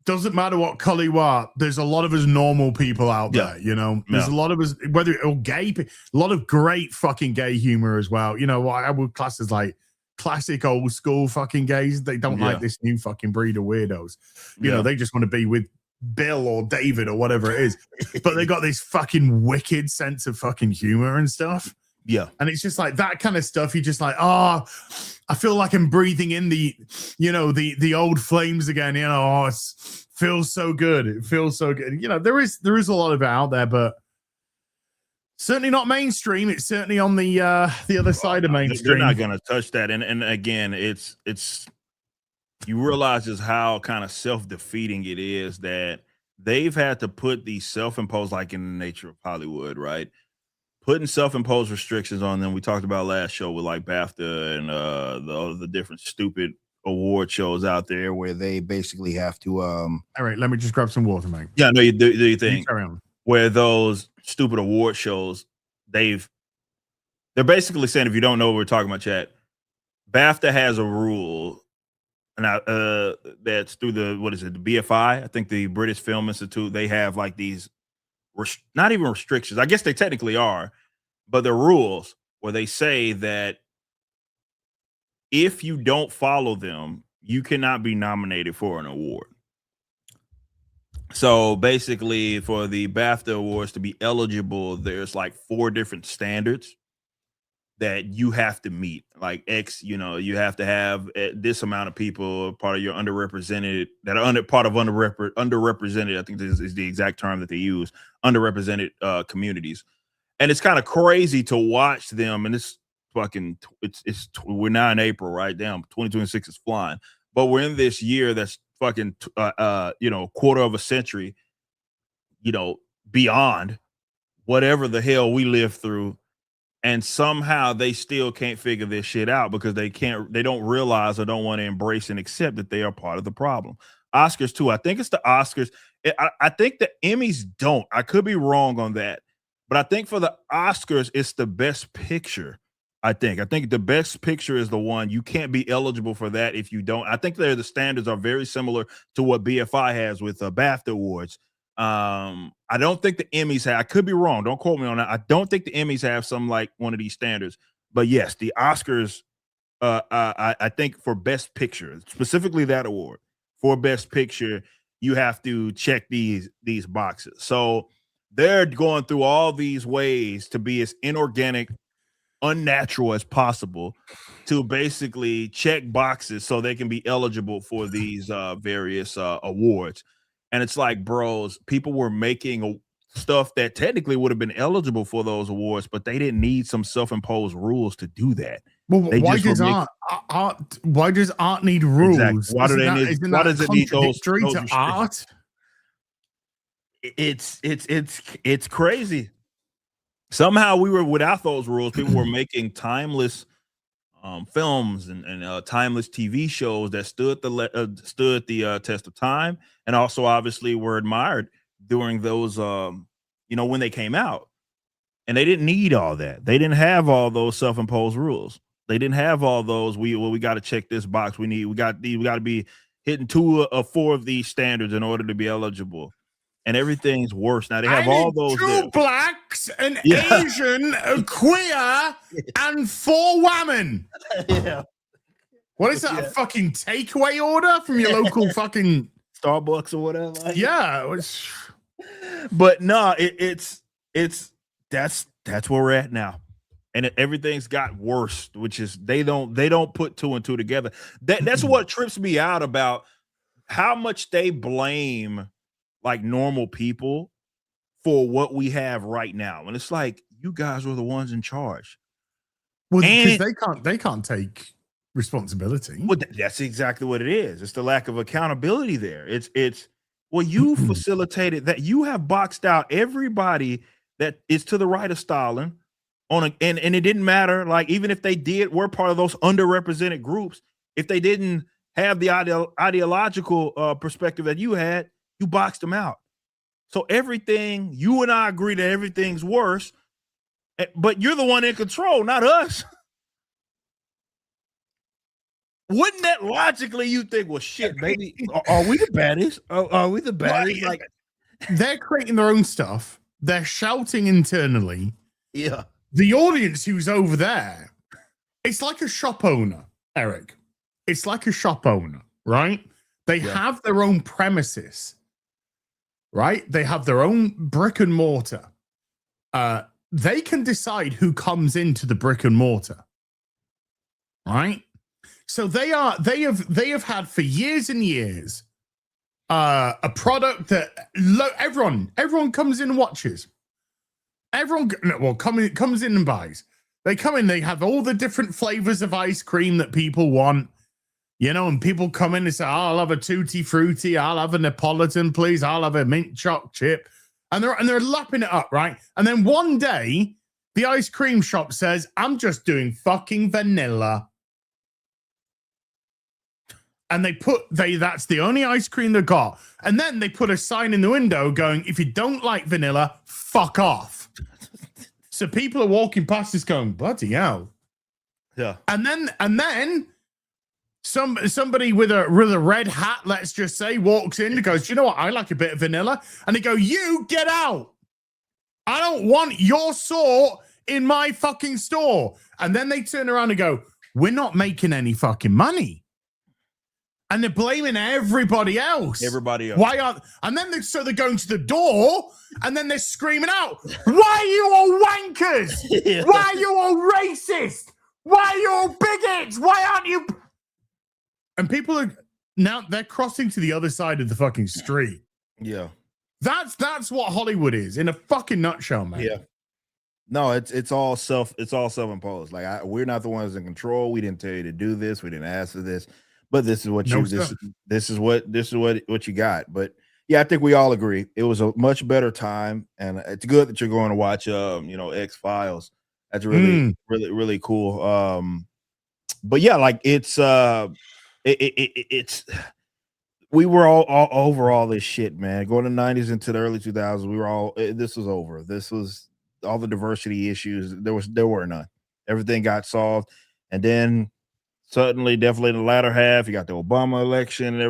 Doesn't matter what color you are. There's a lot of us normal people out there, There's a lot of us, whether or gay, a lot of great fucking gay humor as well. What I would class as like classic old school fucking gays. They don't like this new fucking breed of weirdos. They just want to be with Bill or David or whatever it is. But they got this fucking wicked sense of fucking humor and stuff. Yeah. And it's just like that kind of stuff. You're just like, I feel like I'm breathing in the old flames again. It feels so good. It feels so good. There is a lot of it out there, but certainly not mainstream. It's certainly on the other side of mainstream. They're not going to touch that. And again, it's you realize just how kind of self-defeating it is that they've had to put these self-imposed, like in the nature of Hollywood, right? Putting self-imposed restrictions on them. We talked about last show with like BAFTA and the different stupid award shows out there where they basically have to All right, let me just grab some water, mate. yeah, no, you do you think carry on. where those stupid award shows, they're basically saying, if you don't know what we're talking about, chat, BAFTA has a rule and that's through the the BFI, I think the British Film Institute. They have like these not even restrictions, I guess they technically are, but the rules where they say that if you don't follow them, you cannot be nominated for an award. So basically, for the BAFTA awards to be eligible, there's like 4 different standards that you have to meet. Like you have to have this amount of people part of your underrepresented that are part of underrepresented. I think this is the exact term that they use, underrepresented communities. And it's kind of crazy to watch them. And it's fucking we're now in April, right? Damn, 2026 is flying. But we're in this year that's fucking quarter of a century, beyond whatever the hell we lived through. And somehow they still can't figure this shit out because they don't realize or don't want to embrace and accept that they are part of the problem. Oscars too. I think it's the Oscars. I think the Emmys don't. I could be wrong on that. But I think for the Oscars, it's the best picture. I think the best picture is the one. You can't be eligible for that if you don't. I think the standards are very similar to what BFI has with BAFTA awards. I don't think the Emmys have. I could be wrong. Don't quote me on that. I don't think the Emmys have some like one of these standards. But yes, the Oscars. I think for Best Picture, specifically that award for Best Picture, you have to check these boxes. So they're going through all these ways to be as inorganic, unnatural as possible to basically check boxes so they can be eligible for these various awards. And it's like, bros, people were making stuff that technically would have been eligible for those awards, but they didn't need some self-imposed rules to do that. Well, why does art need rules? Exactly. Why does it need those to art? It's crazy. Somehow we were without those rules. People were making timeless films and timeless TV shows that stood the test of time, and also obviously were admired during those when they came out. And they didn't need all that. They didn't have all those self-imposed rules. They didn't have all those. We got to check this box. We got to be hitting 2 or 4 of these standards in order to be eligible. And everything's worse now. They have all those 2 blacks, an Asian, a queer, and 4 women. Yeah. What is that? A fucking takeaway order from your local fucking Starbucks or whatever? Yeah, it was. But no, that's where we're at now, and everything's got worse. Which is they don't put 2 and 2 together. That's what trips me out about how much they blame like normal people for what we have right now. And it's like, you guys were the ones in charge. Well, because they can't take responsibility. Well, that's exactly what it is. It's the lack of accountability there. It's you facilitated that. You have boxed out everybody that is to the right of Stalin and it didn't matter. Like, even if they were part of those underrepresented groups, if they didn't have the ideological perspective that you had, you boxed them out. So everything, you and I agree that everything's worse, but you're the one in control, not us. Wouldn't that logically you think, well, shit, baby, are we the baddest? Are we the baddest? Like, they're creating their own stuff. They're shouting internally. Yeah. The audience who's over there, it's like a shop owner, Eric. It's like a shop owner, right? They have their own premises. Right? They have their own brick and mortar. They can decide who comes into the brick and mortar. Right? So they have had for years and years a product that everyone comes in and watches. Everyone comes in and buys. They come in, they have all the different flavors of ice cream that people want. You know, and people come in and say, I'll have a tutti frutti, I'll have a Neapolitan, please, I'll have a mint choc chip. And they're lapping it up, right? And then one day, the ice cream shop says, I'm just doing fucking vanilla. And that's the only ice cream they got. And then they put a sign in the window going, if you don't like vanilla, fuck off. So people are walking past this going, bloody hell. Yeah. And then somebody with a red hat, let's just say, walks in and goes, you know what? I like a bit of vanilla. And they go, you get out. I don't want your sort in my fucking store. And then they turn around and go, we're not making any fucking money. And they're blaming everybody else. Why aren't? And then they're going to the door, and then they're screaming out, "Why are you all wankers? Yeah. Why are you all racist? Why are you all bigots? Why aren't you?" And people are now they're crossing to the other side of the fucking street. Yeah, that's what Hollywood is in a fucking nutshell, man. Yeah. No, it's all self-imposed. Like we're not the ones in control. We didn't tell you to do this. We didn't ask for this. But this is what this is what you got. But yeah, I think we all agree it was a much better time, and it's good that you're going to watch X-Files. That's really cool. But yeah, like it's we were all over all this shit, man. Going to the 90s into the early 2000s, we were all this was over. This was all the diversity issues. There were none. Everything got solved, and then suddenly, definitely in the latter half, you got the Obama election and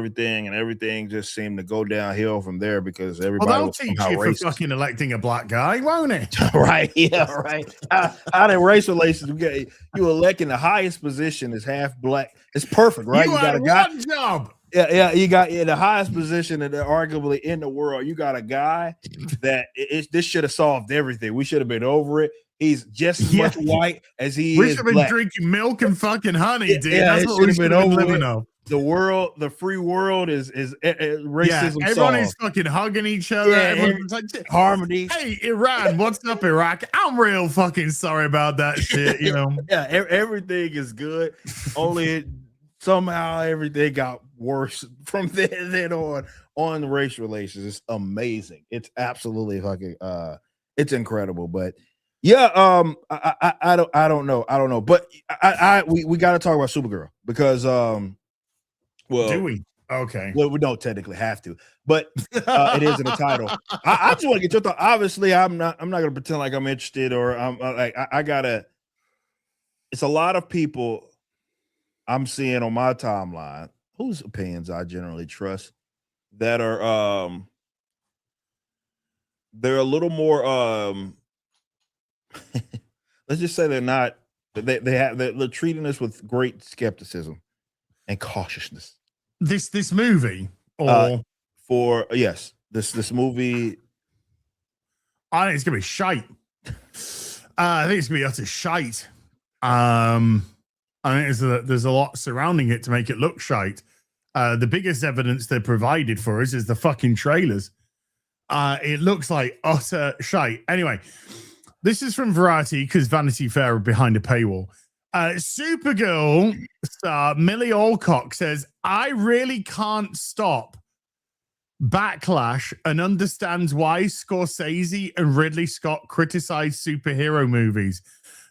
everything just seemed to go downhill from there because everybody was teach you for fucking electing a black guy, won't it? Right, yeah, right. Out of race relations, you electing the highest position is half black. It's perfect, right? You got a guy. One job. Yeah, you got the highest position that arguably in the world. You got a guy that this should have solved everything. We should have been over it. He's just as much white as he is. We should have been black. Drinking milk and fucking honey, dude. Yeah, that's what we should have been living off. The free world is racism. Yeah, everyone is fucking hugging each other. Yeah, everyone's like, harmony. Hey, Iran, what's up, Iraq? I'm real fucking sorry about that shit, you know. Yeah, everything is good. Only somehow everything got worse from then on the race relations. It's amazing. It's absolutely fucking it's incredible. But yeah, I don't know. But we got to talk about Supergirl because well, do we? Okay. Well, we don't technically have to, but it is in the title. I just want to get your thought. Obviously, I'm not gonna pretend like I'm interested or I'm like I gotta. It's a lot of people I'm seeing on my timeline whose opinions I generally trust that are they're a little more let's just say they're treating us with great skepticism and cautiousness. This movie or this movie, I think it's gonna be shite. I think it's gonna be utter shite. I think there's a lot surrounding it to make it look shite. The biggest evidence they provided for us is the fucking trailers. It looks like utter shite. Anyway, this is from Variety because Vanity Fair are behind a paywall. Supergirl star Millie Alcock says, I really can't stop backlash and understands why Scorsese and Ridley Scott criticize superhero movies.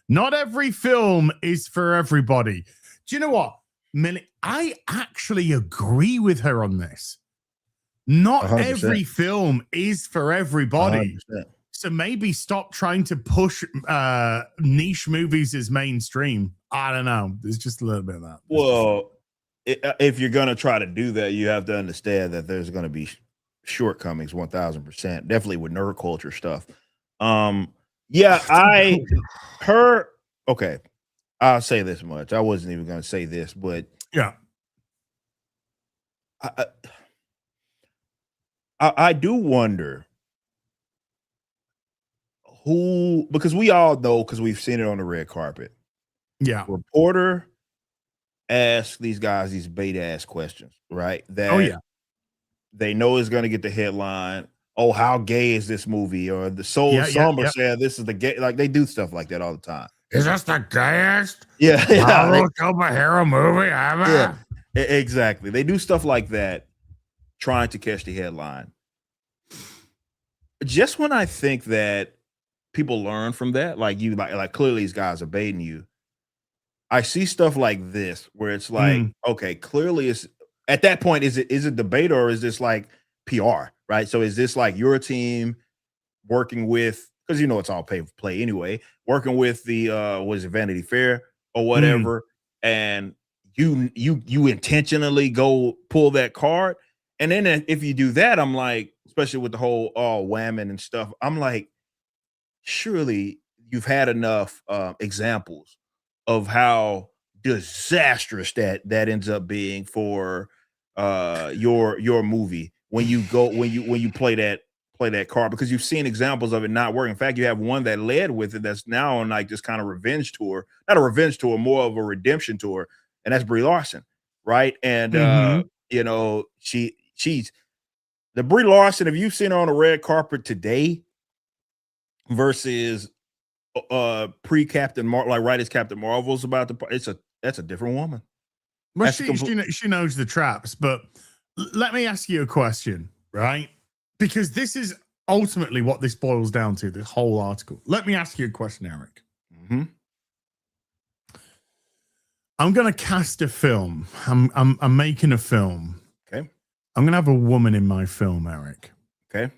Not every film is for everybody. Do you know what, Millie? I actually agree with her on this. Not 100%. Every film is for everybody. 100%. So maybe stop trying to push niche movies as mainstream. I don't know. There's just a little bit of that. Well, if you're going to try to do that, you have to understand that there's going to be shortcomings 1000%. Definitely with nerd culture stuff. Okay. I'll say this much. I wasn't even going to say this, but yeah. I do wonder who, because we all know, because we've seen it on the red carpet. Yeah. Reporter asks these guys these bait ass questions, right? That they know is going to get the headline. Oh, how gay is this movie? Or the Soul Somber said this is the gay. Like they do stuff like that all the time. Is this the gayest? Yeah. superhero movie ever? Exactly. They do stuff like that, trying to catch the headline. Just when I think that people learn from that, like clearly these guys are baiting you. I see stuff like this where it's like, Mm, okay, clearly it's at that point, is it debate or is this like PR, right? So is this like your team working with, because it's all pay for play anyway, working with the was it Vanity Fair or mm. whatever, and you intentionally go pull that card. And then if you do that, I'm like, especially with the whole whammon and stuff, I'm like, surely you've had enough examples of how disastrous that ends up being for your movie when you play that card, because you've seen examples of it not working. In fact, you have one that led with it that's now on like this kind of revenge tour, not a revenge tour, more of a redemption tour, and that's Brie Larson, right? And Mm-hmm. she's the Brie Larson. If you've seen her on the red carpet today versus pre Captain Marvel, like right as Captain Marvel's about to, that's a different woman. Well, That's a complete. she knows the traps, but let me ask you a question, right? Because this is ultimately what this boils down to. This whole article. Let me ask you a question, Eric. Mm-hmm. I'm gonna cast a film. I'm making a film. Okay. I'm gonna have a woman in my film, Eric. Okay.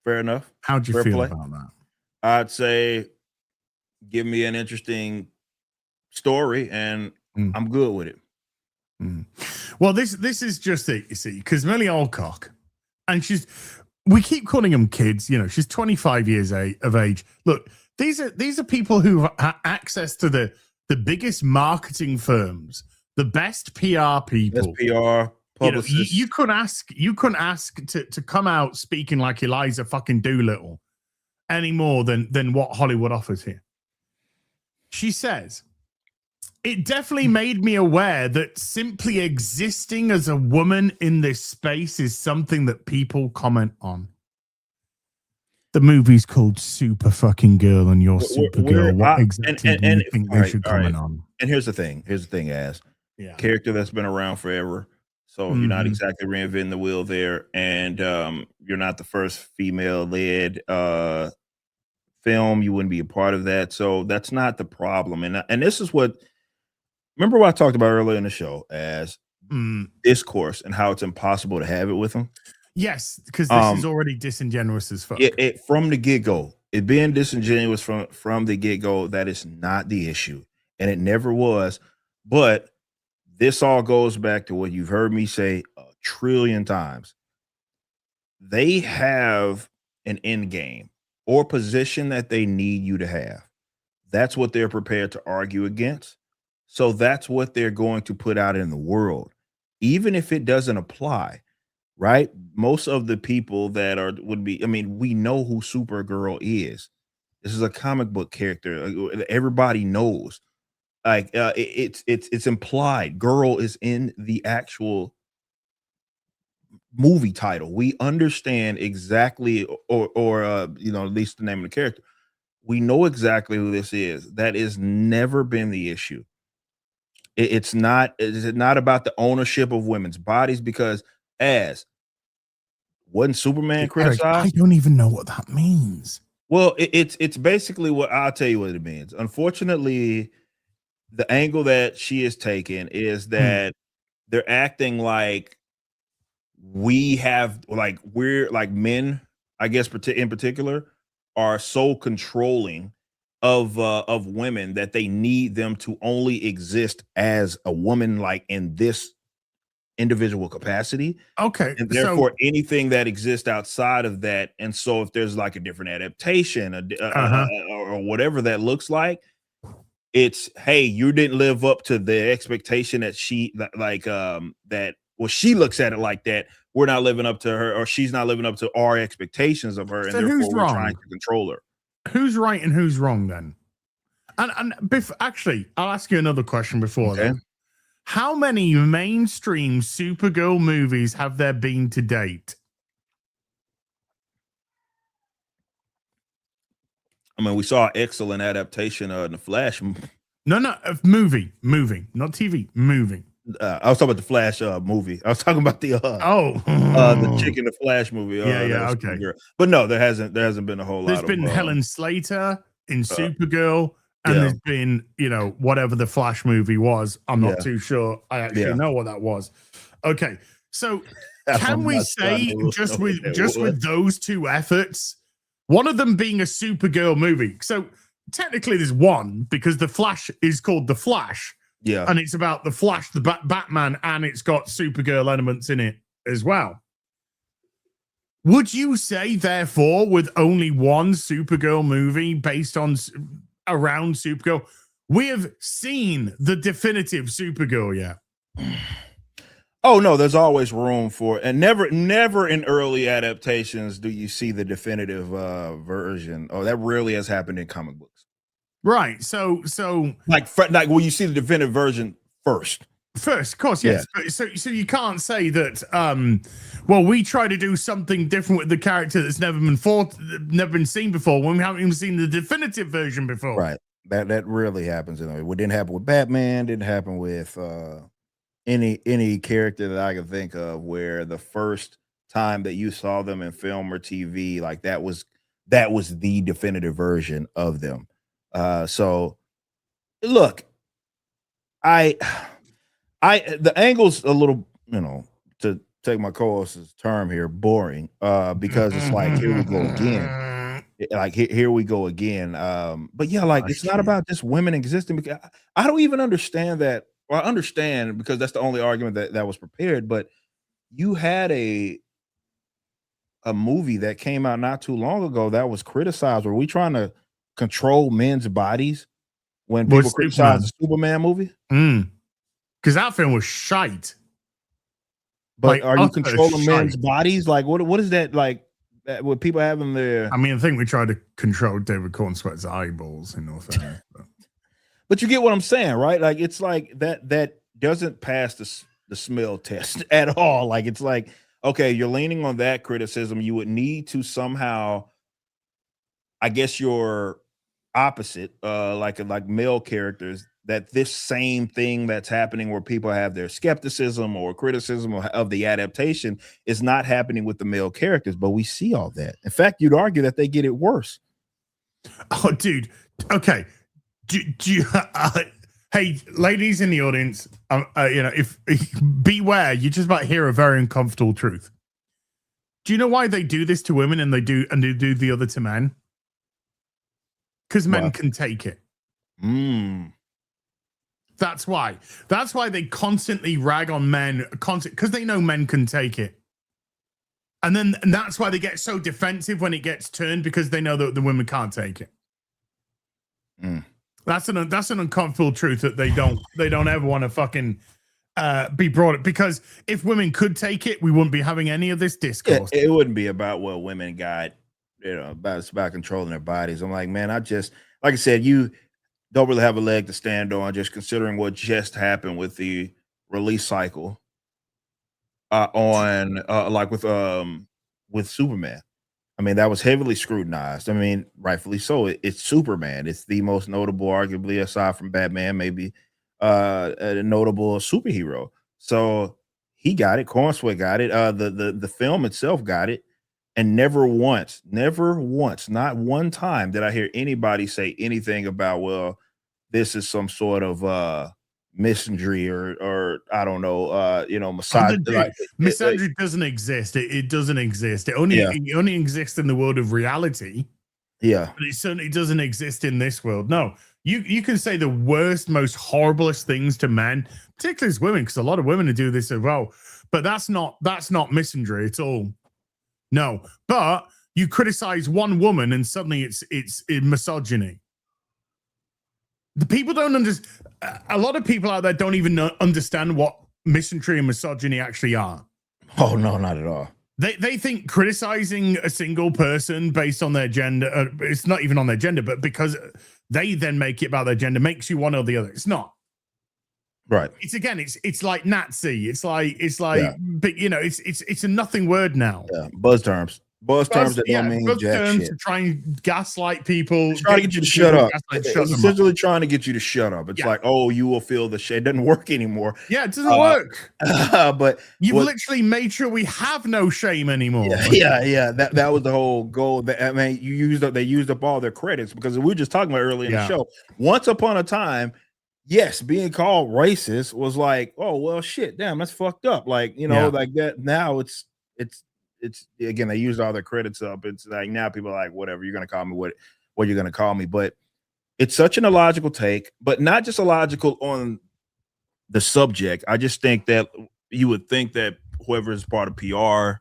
Fair enough. How do you Fair feel play. about that? I'd say give me an interesting story and Mm, I'm good with it. mm. Well, this is just it, you see, because Millie Alcock, and we keep calling them kids. She's 25 years of age. Look, these are people who have access to the biggest marketing firms, the best PR people. SPR publicist. You couldn't ask to come out speaking like Eliza fucking Doolittle any more than what Hollywood offers here. She says, it definitely made me aware that simply existing as a woman in this space is something that people comment on. The movie's called Super Fucking Girl and You're Supergirl. What exactly do you think All they right, should all right. comment on? And here's the thing. As Yeah. character that's been around forever. So you're not Mm-hmm. exactly reinventing the wheel there. And you're not the first female led film. You wouldn't be a part of that. So that's not the problem. And this is what, remember what I talked about earlier in the show as Mm. discourse and how it's impossible to have it with them. Yes, because this is Um already disingenuous as fuck. it from the get-go. It being disingenuous from the get-go, that is not the issue. And it never was. But this all goes back to what you've heard me say a trillion times. They have an end game or position that they need you to have. That's what they're prepared to argue against. So that's what they're going to put out in the world, even if it doesn't apply, right? Most of the people that would be, I mean, we know who Supergirl is. This is a comic book character. Everybody knows. Like it's implied. Girl is in the actual movie title. We understand exactly, or at least the name of the character. We know exactly who this is. That has never been the issue. It's not. It's not about the ownership of women's bodies, because as wasn't Superman Eric, I criticized? don't even know what that means. Well, it's basically what I'll tell you what it means. Unfortunately, the angle that she is taking is Hmm. that they're acting like we're like men, I guess, in particular, are so controlling of women that they need them to only exist as a woman, like in this individual capacity, Okay, and so therefore anything that exists outside of that. And so if there's like a different adaptation, uh-huh. or whatever that looks like, it's, hey, you didn't live up to the expectation that well, she looks at it like that. We're not living up to her, or she's not living up to our expectations of her, and So who's therefore we're trying wrong? to control her. Who's right and who's wrong then? And actually, I'll ask you another question before Okay. then. How many mainstream Supergirl movies have there been to date? I mean, we saw excellent adaptation in the Flash No, movie, not TV, movie. I was talking about the Flash movie. I was talking about the chick in the Flash movie. Yeah, okay. But no, there hasn't been a whole lot. There's been Helen Slater in Supergirl, and yeah. there's been, whatever the Flash movie was. I'm not too sure. I actually know what that was. Okay, so can we say just with those two efforts, one of them being a Supergirl movie? So technically, there's one because the Flash is called the Flash. Yeah, and it's about the Flash, the Batman, and it's got Supergirl elements in it as well. Would you say, therefore, with only one Supergirl movie based on around Supergirl, we have seen the definitive Supergirl yet? Oh no, there's always room for, and never in early adaptations do you see the definitive version. Oh, that rarely has happened in comic books. Right. So like will you see the definitive version first? First, of course, yes. Yeah. So you can't say that. Well, we try to do something different with the character that's never been seen before when we haven't even seen the definitive version before. Right. That rarely happens. It didn't happen with Batman. Didn't happen with any character that I can think of where the first time that you saw them in film or TV, like that was the definitive version of them. So look, the angle's a little, to take my co-host's term here, boring, because it's like, here we go again. Like, here we go again. But yeah, like, it's not about just women existing. Because I don't even understand that. Well, I understand because that's the only argument that was prepared. But you had a movie that came out not too long ago that was criticized. Were we trying to control men's bodies when people criticize the Superman movie? Because that film was shite. But like, are you controlling men's bodies? Like, what is that like? What people having their? I mean, I think we tried to control David Cornsweat's eyeballs in all fairness. But you get what I'm saying, right? Like, it's like that doesn't pass the smell test at all. Like, it's like, okay, you're leaning on that criticism. You would need to somehow, I guess, your opposite, like male characters, that this same thing that's happening where people have their skepticism or criticism of the adaptation is not happening with the male characters. But we see all that. In fact, you'd argue that they get it worse. Oh, dude. Okay. Do you, hey, ladies in the audience, if beware, you just might hear a very uncomfortable truth. Do you know why they do this to women and they do the other to men? Because men can take it. That's why. That's why they constantly rag on men, because they know men can take it. And that's why they get so defensive when it gets turned, because they know that the women can't take it. That's an uncomfortable truth that they don't ever want to fucking be brought up, because if women could take it, we wouldn't be having any of this discourse. It wouldn't be about what women got, about controlling their bodies. I'm like, man, like I said, you don't really have a leg to stand on, just considering what just happened with the release cycle with Superman. I mean, that was heavily scrutinized. I mean, rightfully so. It's Superman. It's the most notable, arguably, aside from Batman, maybe a notable superhero. So he got it. Cornsway got it. The film itself got it. And never once, not one time did I hear anybody say anything about, well, this is some sort of misandry or I don't know, misogyny. Misandry doesn't exist. It doesn't exist. It only exists in the world of reality. Yeah, but it certainly doesn't exist in this world. No, you can say the worst, most horriblest things to men, particularly as women, because a lot of women do this as well. But that's not misandry at all. No, but you criticize one woman and suddenly it's misogyny. The people don't understand. A lot of people out there don't even understand what misandry and misogyny actually are. Oh no, not at all. They think criticizing a single person based on their gender, it's not even on their gender, but because they then make it about their gender, makes you one or the other. It's not. Right. It's like Nazi. It's like, but it's a nothing word now. Yeah. Buzz terms. Buzz terms that don't mean buzz jack terms shit. to try and gaslight people. Trying to get you to shut up. Shut It's them essentially up. trying to get you to shut up. It's Yeah. like, oh, you will feel the shit. It doesn't work anymore. Yeah, it doesn't work. But you've literally made sure we have no shame anymore. Yeah. That was the whole goal. I mean, they used up all their credits because we were just talking about earlier in the show. Once upon a time, yes, being called racist was like, oh well, shit, damn, that's fucked up. Like, you know, like that. Now it's again, they used all their credits up. It's like now people are like, whatever, you're gonna call me what you're gonna call me. But it's such an illogical take, but not just illogical on the subject. I just think that you would think that whoever is part of PR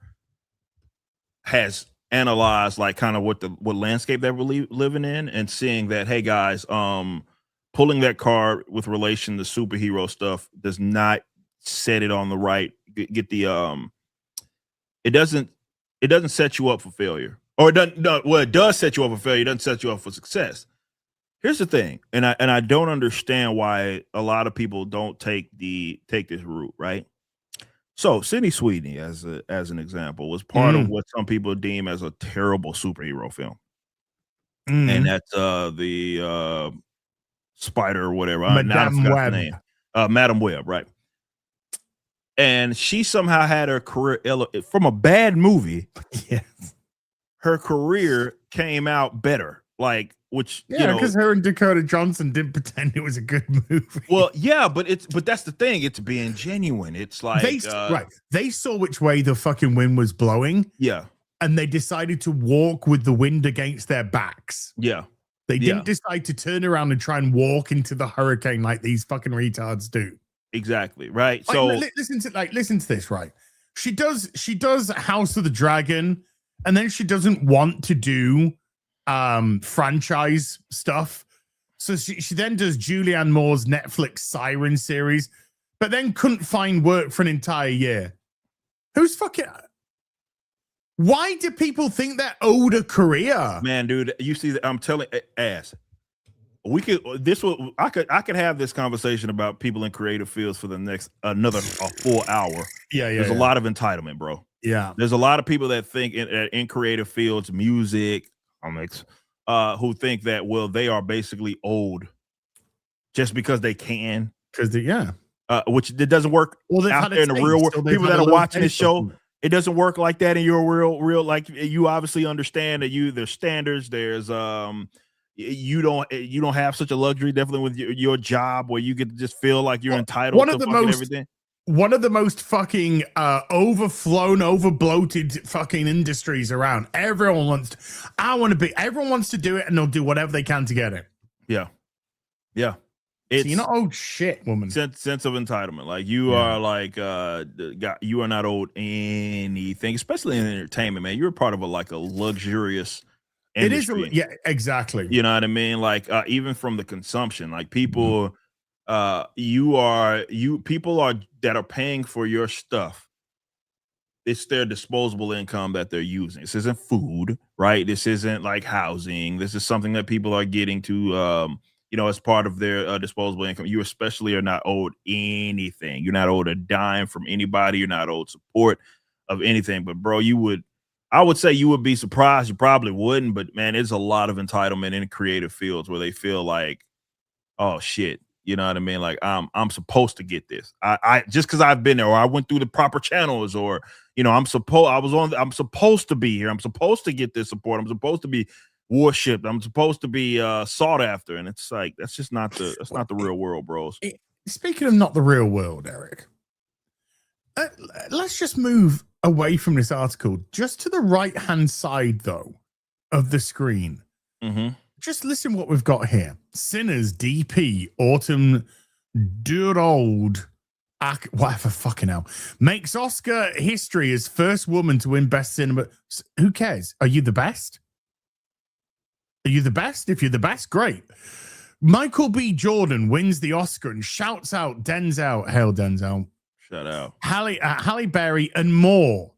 has analyzed like kind of what landscape that we're living in and seeing that, hey guys, pulling that card with relation to superhero stuff does not set it on the right, get the it doesn't set you up for failure. Or it doesn't, no, well, it does set you up for failure, it doesn't set you up for success. Here's the thing, and I don't understand why a lot of people don't take this route, right? So Sydney Sweeney, as an example, was part of what some people deem as a terrible superhero film. And that's the Spider or whatever. Madame Web. The name. Madam Web, right? And she somehow had her career from a bad movie. Yes. Her career came out better. Like, which, because her and Dakota Johnson didn't pretend it was a good movie. Well, yeah, but that's the thing. It's being genuine. It's like they saw which way the fucking wind was blowing. Yeah. And they decided to walk with the wind against their backs. Yeah. They didn't decide to turn around and try and walk into the hurricane like these fucking retards do. Exactly. Right. Like, so listen to this, right? She does House of the Dragon, and then she doesn't want to do franchise stuff. So she then does Julianne Moore's Netflix Siren series, but then couldn't find work for an entire year. Who's fucking... Why do people think they're owed a career? Man, dude, you see that I'm telling ass. I could have this conversation about people in creative fields for the next another full hour. There's a lot of entitlement, bro. Yeah. There's a lot of people that think in creative fields, music, comics, who think that, well, they are basically owed just because they can. Which it doesn't work out there in the real world. People that are watching this show, it doesn't work like that in your real, like, you obviously understand that there's standards, there's you don't have such a luxury, definitely with your job, where you get to just feel like you're entitled to fucking everything. One of the most fucking overflown, overbloated fucking industries around. Everyone wants to do it, and they'll do whatever they can to get it. Yeah. It's, so you're not owed shit, woman. Sense of entitlement. Like, you are like you are not owed anything, especially in entertainment, man. You're part of a luxurious industry. It is, yeah, exactly. You know what I mean? Like, even from the consumption, like people, people that are paying for your stuff, it's their disposable income that they're using. This isn't food, right? This isn't like housing. This is something that people are getting to, as part of their disposable income. You especially are not owed anything. You're not owed a dime from anybody. You're not owed support of anything. But bro, I would say you would be surprised. You probably wouldn't, but man, there's a lot of entitlement in creative fields where they feel like, oh shit, you know what I mean? Like, I'm supposed to get this. I just because I've been there, or I went through the proper channels, or I'm supposed to be here. I'm supposed to get this support. I'm supposed to be worshipped. I'm supposed to be sought after, and it's like that's not the real world, bros. Speaking of not the real world, Eric, let's just move away from this article, just to the right hand side though of the screen. Just listen what we've got here. Sinners DP Autumn Durold, whatever, fucking hell, makes Oscar history as first woman to win best cinema. Who cares? Are you the best? Are you the best? If you're the best, great. Michael B. Jordan wins the Oscar and shouts out Denzel. Hail Denzel. Shout out. Halle Berry and more.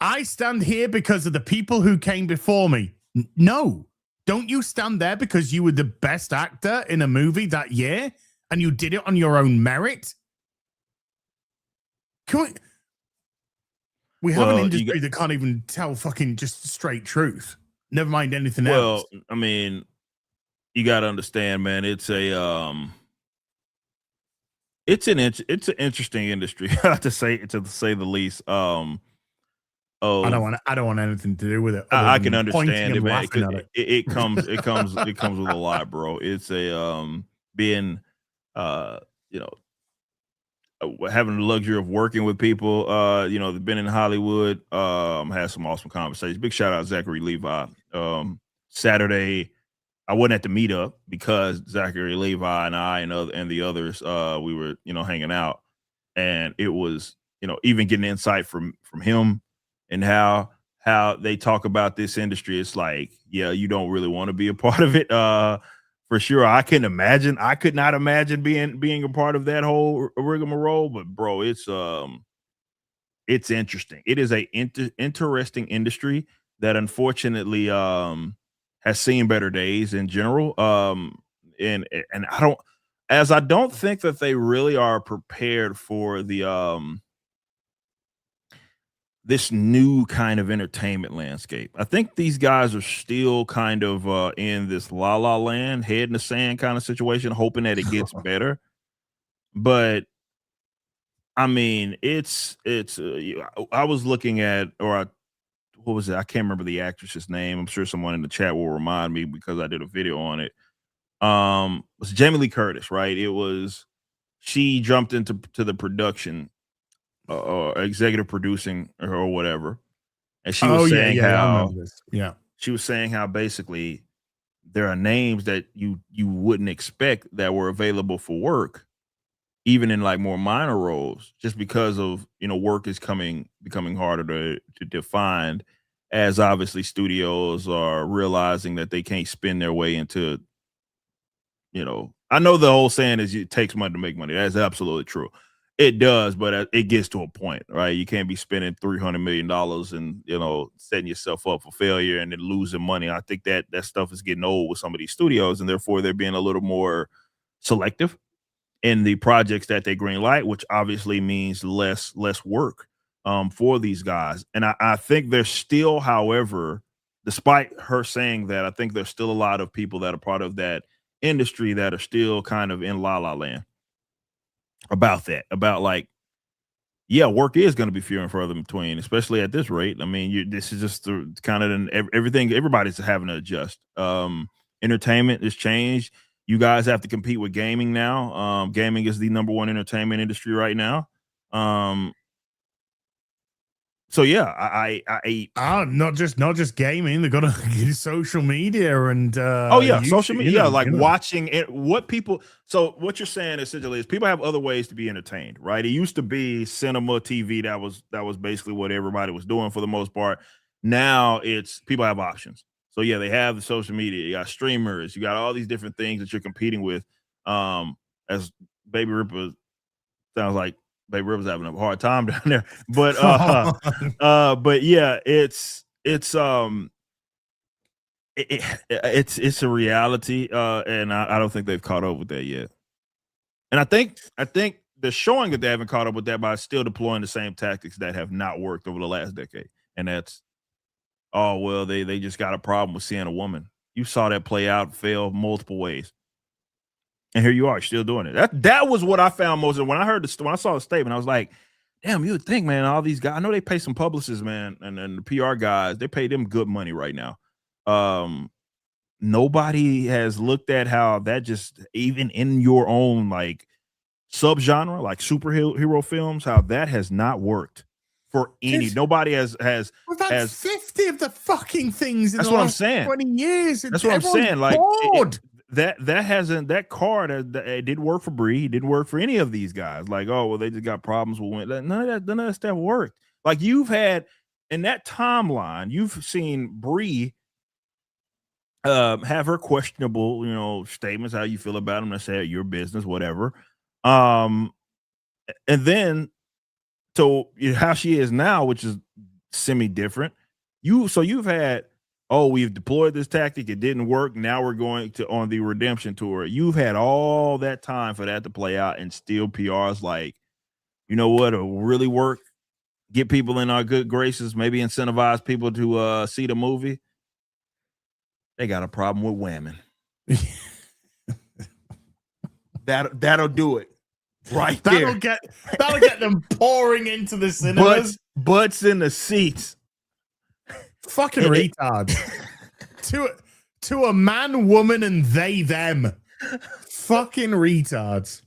I stand here because of the people who came before me. No. Don't you stand there because you were the best actor in a movie that year and you did it on your own merit? We have an industry that can't even tell fucking just straight truth. Never mind anything else. Well, I mean, you got to understand, man. It's an interesting industry to say the least. I don't want anything to do with it. I can understand it, man. It comes with a lot, bro. It's being having the luxury of working with people, they've been in Hollywood, had some awesome conversations. Big shout out Zachary Levi. Saturday, I wasn't at the meetup because Zachary Levi and I and the others, we were, hanging out, and it was, even getting insight from him and how they talk about this industry. It's like, yeah, you don't really want to be a part of it. For sure. I could not imagine being a part of that whole rigmarole, but bro, it's interesting. It is a interesting industry that unfortunately has seen better days in general. And I don't think that they really are prepared for the this new kind of entertainment landscape. I think these guys are still kind of in this la la land, head in the sand kind of situation, hoping that it gets better. But I mean, I was looking at, what was it? I can't remember the actress's name. I'm sure someone in the chat will remind me because I did a video on it. It was Jamie Lee Curtis, right? She jumped into the production or executive producing or whatever, and she was saying she was saying how basically there are names that you wouldn't expect that were available for work, even in like more minor roles, just because of work is becoming harder to find, as obviously studios are realizing that they can't spend their way into, I know the whole saying is it takes money to make money. That's absolutely true. It does, but it gets to a point, right? You can't be spending $300 million and, setting yourself up for failure and then losing money. I think that stuff is getting old with some of these studios, and therefore they're being a little more selective in the projects that they green light, which obviously means less work for these guys. And I think there's still, however, despite her saying that, I think there's still a lot of people that are part of that industry that are still kind of in la la land about like, yeah, work is going to be fewer and further between, especially at this rate. I mean, this is just the kind of everything. Everybody's having to adjust. Entertainment has changed. You guys have to compete with gaming now. Gaming is the number one entertainment industry right now. So yeah, I not just gaming. They've got to get social media and YouTube, social media, watching it. What you're saying essentially is people have other ways to be entertained, right? It used to be cinema, TV. That was basically what everybody was doing for the most part. Now it's people have options. So yeah, they have the social media. You got streamers. You got all these different things that you're competing with. As Baby Ripper sounds like. Baby Ripper's having a hard time down there, but yeah, it's a reality, and I don't think they've caught up with that yet. And I think they're showing that they haven't caught up with that by still deploying the same tactics that have not worked over the last decade. And that's, they just got a problem with seeing a woman. You saw that play out, fail multiple ways. And here you are, still doing it. That was what I found most of when I saw the statement. I was like, damn, you would think, man, all these guys, I know they pay some publicists, man, and the PR guys, they pay them good money right now. Nobody has looked at how that just, even in your own like subgenre, like superhero films, how that has not worked for any. Nobody has 50 of the fucking things in that's the what last I'm saying. 20 years. That's what I'm saying. Like that card it didn't work for Bree. It didn't work for any of these guys. Like, they just got problems with women. None of that stuff worked. Like you've had in that timeline, you've seen Bree have her questionable, statements, how you feel about them. Let's say your business, whatever. And then so how she is now, which is semi-different. You've had, we've deployed this tactic, it didn't work. Now we're going on the redemption tour. You've had all that time for that to play out, and still PR's like, you know what, it'll really work. get people in our good graces, maybe incentivize people to see the movie. They got a problem with women. That'll do it. Right there. That'll get them pouring into the cinemas. Butts in the seats. Fucking retards. To a man, woman, and they, them. Fucking retards.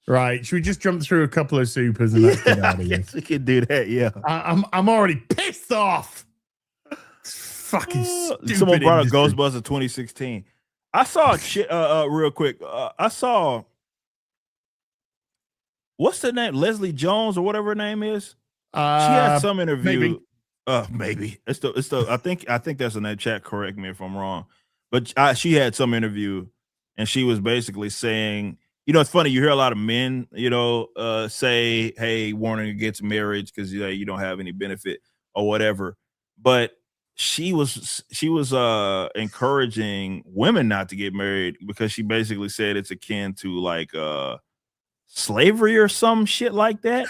Right. Should we just jump through a couple of supers and let's get out of here? Yes, we can do that, yeah. I'm already pissed off. Fucking stupid. Someone brought up industry. Ghostbusters 2016. I saw shit real quick. I saw what's the name? Leslie Jones or whatever her name is. She had some interview. Maybe it's the I think that's in that chat. Correct me if I'm wrong, but she had some interview and she was basically saying, you know, it's funny. You hear a lot of men, you know, say, "Hey, warning against marriage because you don't have any benefit or whatever," but she was encouraging women not to get married because she basically said it's akin to like slavery or some shit like that.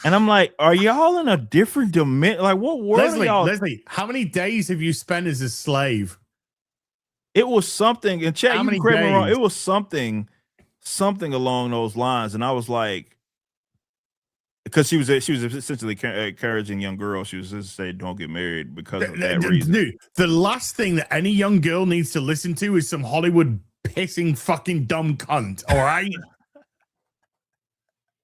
And I'm like, are y'all in a different dimension? Like, what world are y'all? Leslie, how many days have you spent as a slave? It was something, and chat, How you many can correct me wrong. days? It was something along those lines. And I was like, because she was essentially encouraging young girls. She was just saying, don't get married because of that reason. Dude, the last thing that any young girl needs to listen to is some Hollywood pissing fucking dumb cunt. All right.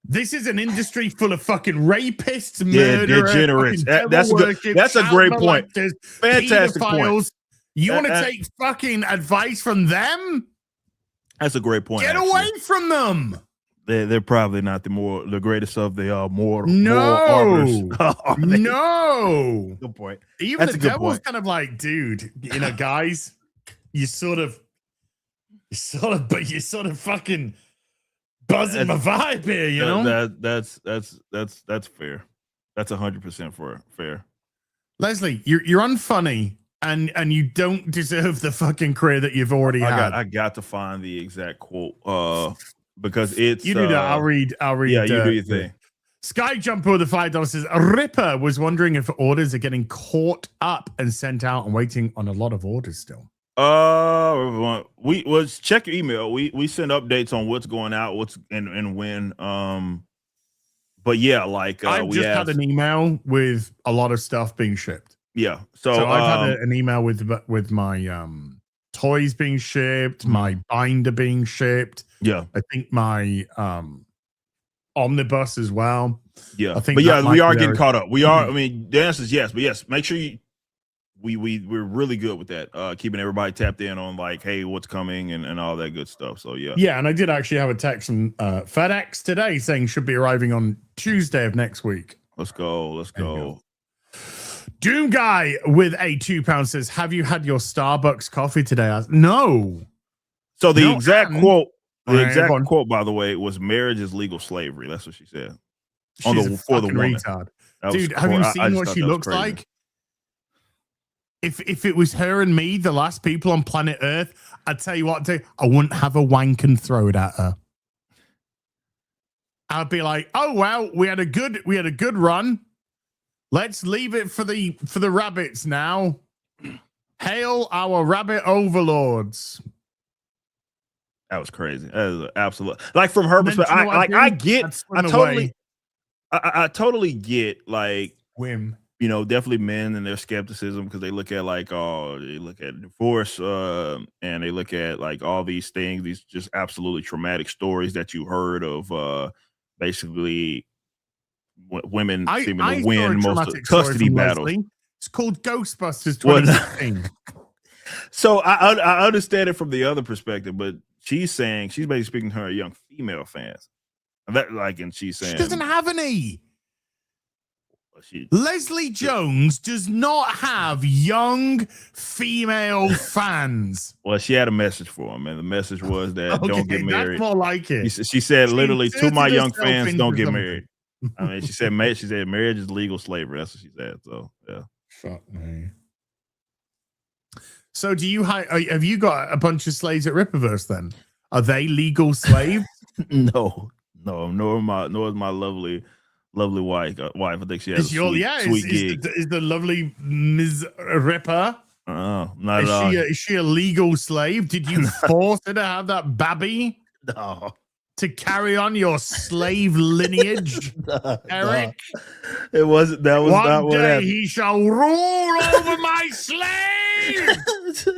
This is an industry full of fucking rapists, murderers, degenerates. That's a great point. Fantastic point. You want to take fucking advice from them? That's a great point. Get away from them. They're probably not the greatest of the moral. No. No. Good point. Even the devil's kind of like, dude, you know, guys, you sort of fucking buzzing my vibe here, you know? That's fair. That's 100% fair. Leslie, you're unfunny and you don't deserve the fucking career that you've already had. I got to find the exact quote because it's you do that. I'll read. Yeah, you do your thing. Sky Jumper with the $5 says Ripper was wondering if orders are getting caught up and sent out and waiting on a lot of orders still. We was check your email. We send updates on what's going out, what's and when. But yeah, like I've just had an email with a lot of stuff being shipped. Yeah, so I've had an email with my toys being shipped, my binder being shipped. Yeah, I think my omnibus as well. Yeah, I think but yeah, we are getting caught up. We are. I mean, the answer is yes, but yes, make sure you. We're really good with that, keeping everybody tapped in on like, hey, what's coming and all that good stuff. So yeah, and I did actually have a text from FedEx today saying should be arriving on Tuesday of next week. Let's go. Doom Guy with a £2 says, have you had your Starbucks coffee today? No. So the exact quote, quote, by the way, was marriage is legal slavery. That's what she said. For the woman. Retard. Dude, have you seen what she looks like? If it was her and me, the last people on planet Earth, I'd tell you what, I wouldn't have a wank and throw it at her. I'd be like, oh well, we had a good run. Let's leave it for the rabbits now. Hail our rabbit overlords. That was crazy. That is absolute. Like from her perspective, I totally get like whim. You know, definitely men and their skepticism because they look at like they look at divorce and they look at like all these things, these just absolutely traumatic stories that you heard of basically women seeming to win most of custody battles. It's called Ghostbusters 2016. So I understand it from the other perspective, but she's basically speaking to her young female fans. And she's saying she doesn't have any. Leslie Jones does not have young female fans. Well, she had a message for him, and the message was that don't get married. That's more like it. She said literally to my young fans, don't get married. I mean, she said marriage is legal slavery. That's what she said. So yeah. Fuck me. So have you got a bunch of slaves at Rippaverse then? Are they legal slaves? No, nor is my lovely lovely wife. I think she has sweet gig. Is the lovely Ms. Ripper? Oh, not at all. Is she a legal slave? Did you force her to have that baby? No. To carry on your slave lineage, Eric? It wasn't. That was not what happened. One day he shall rule over my slaves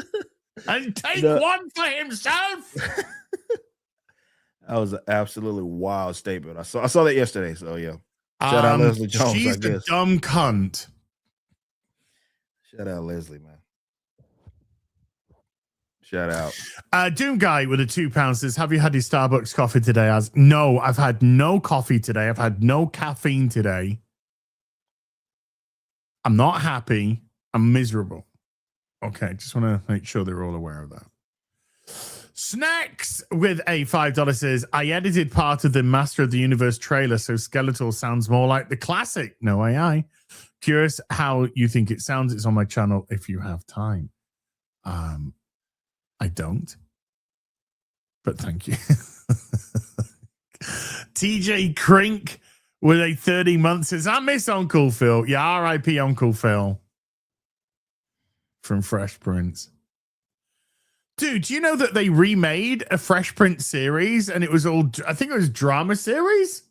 and take one for himself. That was an absolutely wild statement. I saw that yesterday. So yeah. Shout out Leslie Jones. She's a dumb cunt. Shout out Leslie, man. Shout out. Doom Guy with a £2 says, have you had your Starbucks coffee today? No, I've had no coffee today. I've had no caffeine today. I'm not happy. I'm miserable. Okay, just want to make sure they're all aware of that. Snacks with a $5 says, I edited part of the Master of the Universe trailer, so Skeletal sounds more like the classic. No AI. Curious how you think it sounds. It's on my channel if you have time. I don't. But thank you. TJ Crink with a 30 month says, I miss Uncle Phil. Yeah, RIP Uncle Phil. From Fresh Prince. Dude, do you know that they remade a Fresh Prince series and it was all, I think it was drama series?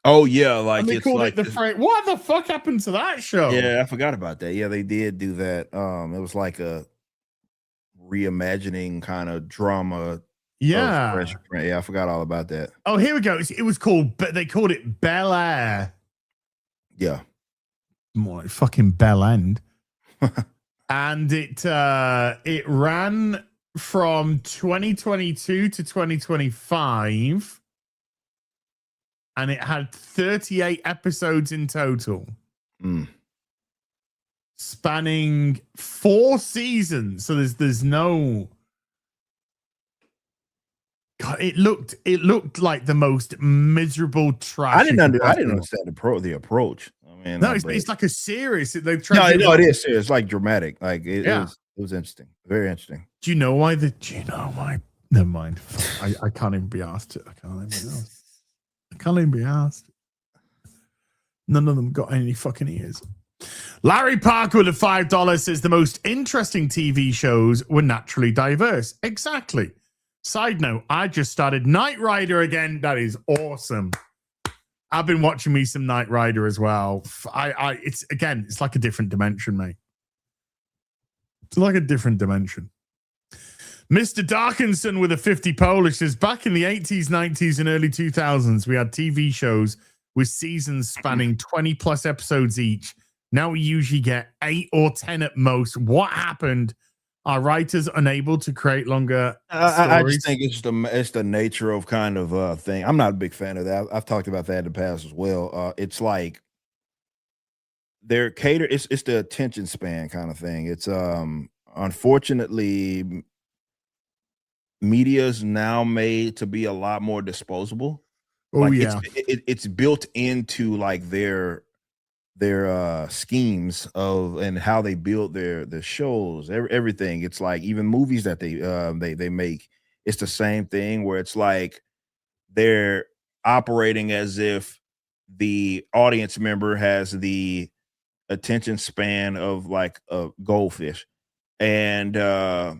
Oh, yeah. Like, and they called it the what the fuck happened to that show? Yeah, I forgot about that. Yeah, they did do that. It was like a reimagining kind of drama. Yeah. Yeah, I forgot all about that. Oh, here we go. It was called, they called it Bel Air. Yeah. More like fucking Bell End. And it ran from 2022 to 2025. And it had 38 episodes in total. Spanning 4 seasons. So there's no. God, it looked like the most miserable trash. I didn't understand the approach. I mean, no, it's like a series. They've tried. No, it is serious. It's like dramatic. Like it was interesting. Very interesting. Do you know why? Never mind. I can't even be asked. I can't even be asked. None of them got any fucking ears. Larry Parker with a $5 says the most interesting TV shows were naturally diverse. Exactly. Side note, I just started Knight Rider again. That is awesome. I've been watching me some Knight Rider as well. It's like a different dimension, mate. It's like a different dimension. Mr. Darkinson with a 50 Polish says, back in the 80s, 90s, and early 2000s, we had TV shows with seasons spanning 20 plus episodes each. Now we usually get 8 or 10 at most. What happened? Are writers unable to create longer stories? I just think it's the nature of kind of thing. I'm not a big fan of that. I've talked about that in the past as well. It's like they're catered. It's the attention span kind of thing. It's unfortunately media is now made to be a lot more disposable. Oh, like yeah, it's built into like their schemes of and how they build their shows, everything. It's like even movies that they make, it's the same thing where it's like they're operating as if the audience member has the attention span of like a goldfish, and yeah,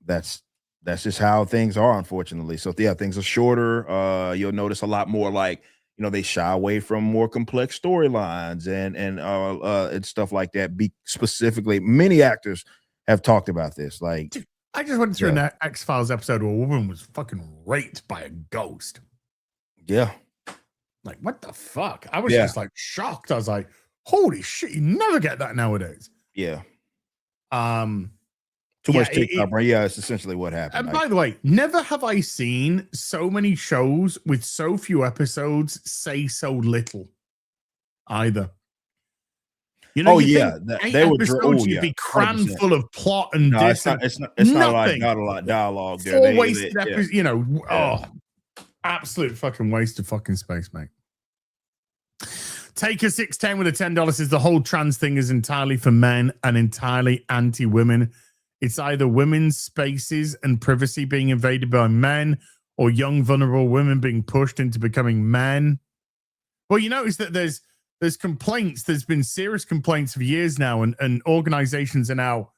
that's just how things are, unfortunately. So yeah, things are shorter. You'll notice a lot more like, they shy away from more complex storylines and stuff like that. Specifically, many actors have talked about this. Like, dude, I just went through an X-Files episode where a woman was fucking raped by a ghost. Yeah. Like, what the fuck? I was just like shocked. I was like, holy shit, you never get that nowadays. Yeah. Too much TikTok, right? Yeah, it's essentially what happened. And by the way, never have I seen so many shows with so few episodes say so little either. They would you'd be crammed 100%. Full of plot and it's not a lot of dialogue there. 4 wasted episodes, absolute fucking waste of fucking space, mate. Take a 610 with a $10 says the whole trans thing is entirely for men and entirely anti-women. It's either women's spaces and privacy being invaded by men or young vulnerable women being pushed into becoming men. Well, you notice that there's complaints. There's been serious complaints for years now, and organizations are now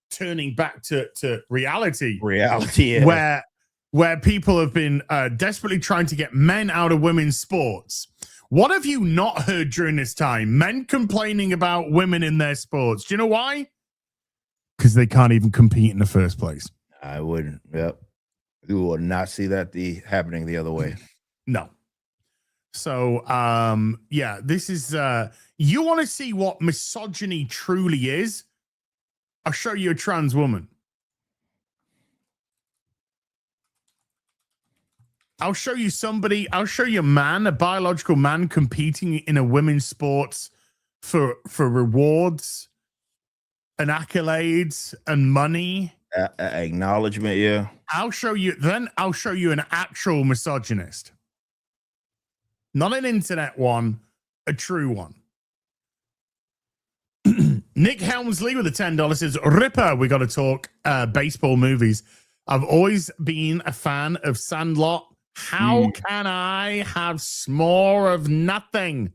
turning back to reality. Yeah. Where people have been desperately trying to get men out of women's sports. What have you not heard during this time? Men complaining about women in their sports. Do you know why? Because they can't even compete in the first place. I wouldn't. Yep. You will not see that happening the other way. No. So, yeah, this is, you want to see what misogyny truly is? I'll show you a trans woman. I'll show you a man, a biological man competing in a women's sports for rewards and accolades and money. Acknowledgement, yeah. I'll show you an actual misogynist. Not an internet one, a true one. Nick Helmsley with the $10 says, Ripper, we got to talk baseball movies. I've always been a fan of Sandlot. How can I have more of nothing?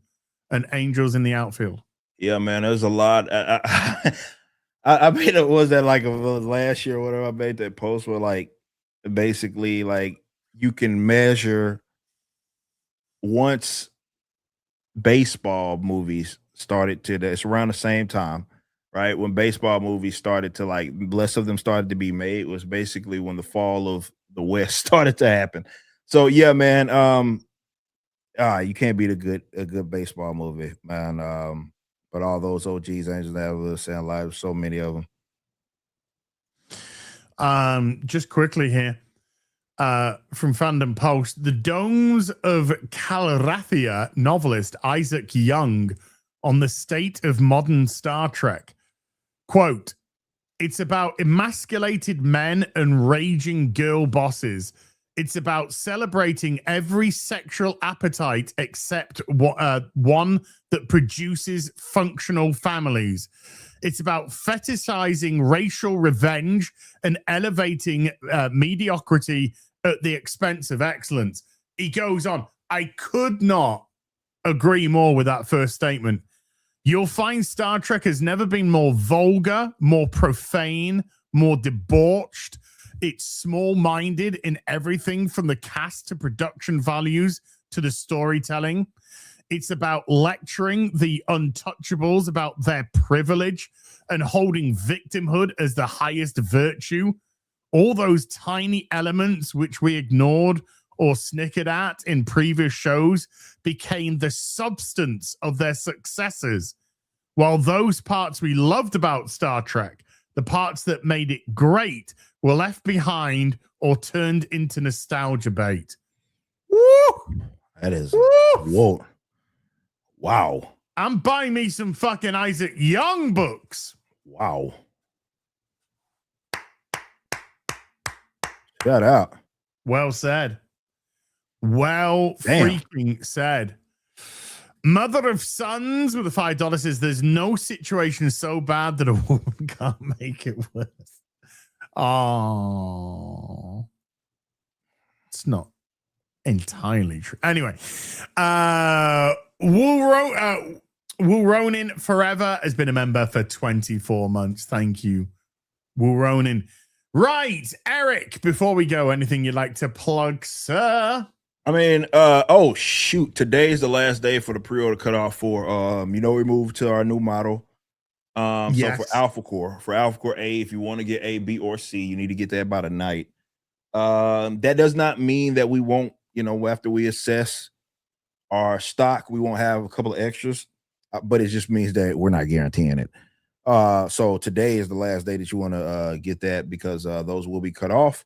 And Angels in the Outfield. Yeah, man, there's a lot. I made it, was that like last year or whatever, I made that post where like basically like you can measure once baseball movies started to, it's around the same time, right? When baseball movies started to like, less of them started to be made, was basically when the fall of the West started to happen. So yeah, man, you can't beat a good baseball movie, man. But all those OGs, Angels Never Sound Live, so many of them. Just quickly here, from Fandom Post, the Domes of Calrathia novelist Isaac Young on the state of modern Star Trek. Quote, it's about emasculated men and raging girl bosses. It's about celebrating every sexual appetite except one that produces functional families. It's about fetishizing racial revenge and elevating mediocrity at the expense of excellence. He goes on. I could not agree more with that first statement. You'll find Star Trek has never been more vulgar, more profane, more debauched. It's small-minded in everything from the cast to production values to the storytelling. It's about lecturing the untouchables about their privilege and holding victimhood as the highest virtue. All those tiny elements which we ignored or snickered at in previous shows became the substance of their successes. While those parts we loved about Star Trek, the parts that made it great, were left behind or turned into nostalgia bait. Woo! That is, woo! Whoa. Wow. I'm buying me some fucking Isaac Young books. Wow. Shout out. Well said. Well freaking said. Mother of Sons with the $5 says there's no situation so bad that a woman can't make it worse. Oh, it's not entirely true. Anyway, Will Ronin Forever has been a member for 24 months. Thank you, Will Ronin. Right, Eric, before we go, anything you'd like to plug, sir? I mean, oh shoot, today's the last day for the pre-order cutoff for we moved to our new model. Yes. So for Alpha Core A, if you want to get A, B, or C, you need to get that by tonight. That does not mean that we won't, after we assess our stock, we won't have a couple of extras, but it just means that we're not guaranteeing it. So today is the last day that you want to get that, because those will be cut off.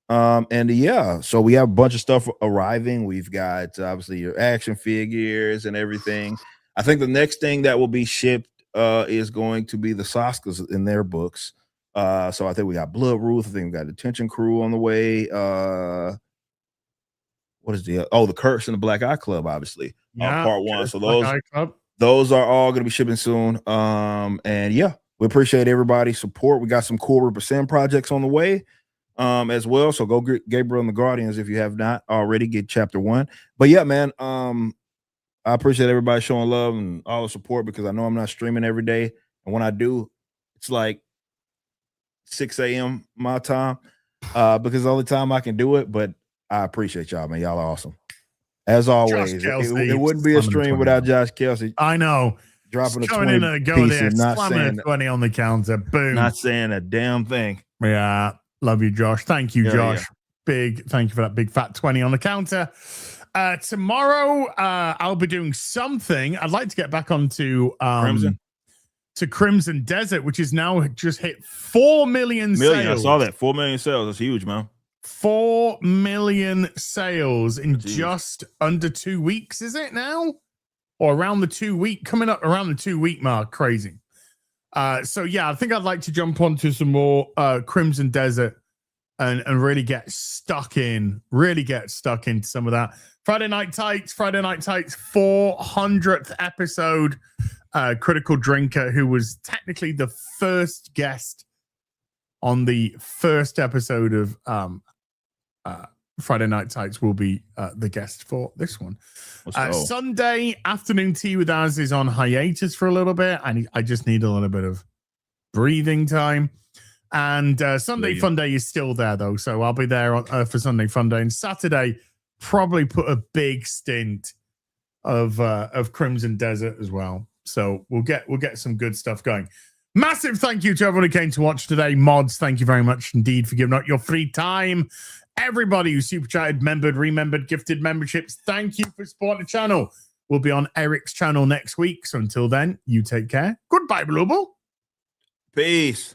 And yeah, so we have a bunch of stuff arriving. We've got obviously your action figures and everything. I think the next thing that will be shipped is going to be the Saskas in their books. So I think we got Blood Ruth. I think we got Detention Crew on the way. What is the Curse and the Black Eye Club, obviously, part one. So those are all going to be shipping soon. And yeah, we appreciate everybody's support. We got some cool Represent projects on the way. as well. So go get Gabriel and the Guardians if you have not already. Get chapter 1. But yeah, man, I appreciate everybody showing love and all the support because I know I'm not streaming every day. And when I do, it's like 6 a.m. my time because it's the only time I can do it. But I appreciate y'all, man. Y'all are awesome. As always, it wouldn't be a stream without Josh Kelsey. I know. Dropping a 20 piece and not saying 20 on the counter. Boom. Not saying a damn thing. Yeah. Love you, Josh. Thank you, Josh. Yeah. Big thank you for that big fat 20 on the counter. Tomorrow, I'll be doing something. I'd like to get back onto Crimson Desert, which is now just hit 4 million sales. I saw that. 4 million sales. That's huge, man. 4 million sales in just under 2 weeks, is it now? Or around the 2 week, coming up around the 2 week mark. Crazy. So yeah, I think I'd like to jump onto some more Crimson Desert and really get stuck into some of that. Friday Night Tights, 400th episode. Critical Drinker, who was technically the first guest on the first episode of Friday Night Tights, will be the guest for this one. Sunday afternoon tea with us is on hiatus for a little bit. I just need a little bit of breathing time. And Sunday Fun Day is still there though, so I'll be there for Sunday Fun Day. And Saturday, probably put a big stint of Crimson Desert as well. So we'll get some good stuff going. Massive thank you to everyone who came to watch today. Mods, thank you very much indeed for giving up your free time. Everybody who super chatted, remembered, gifted memberships, thank you for supporting the channel. We'll be on Eric's channel next week. So until then, you take care. Goodbye, Blubble. Peace.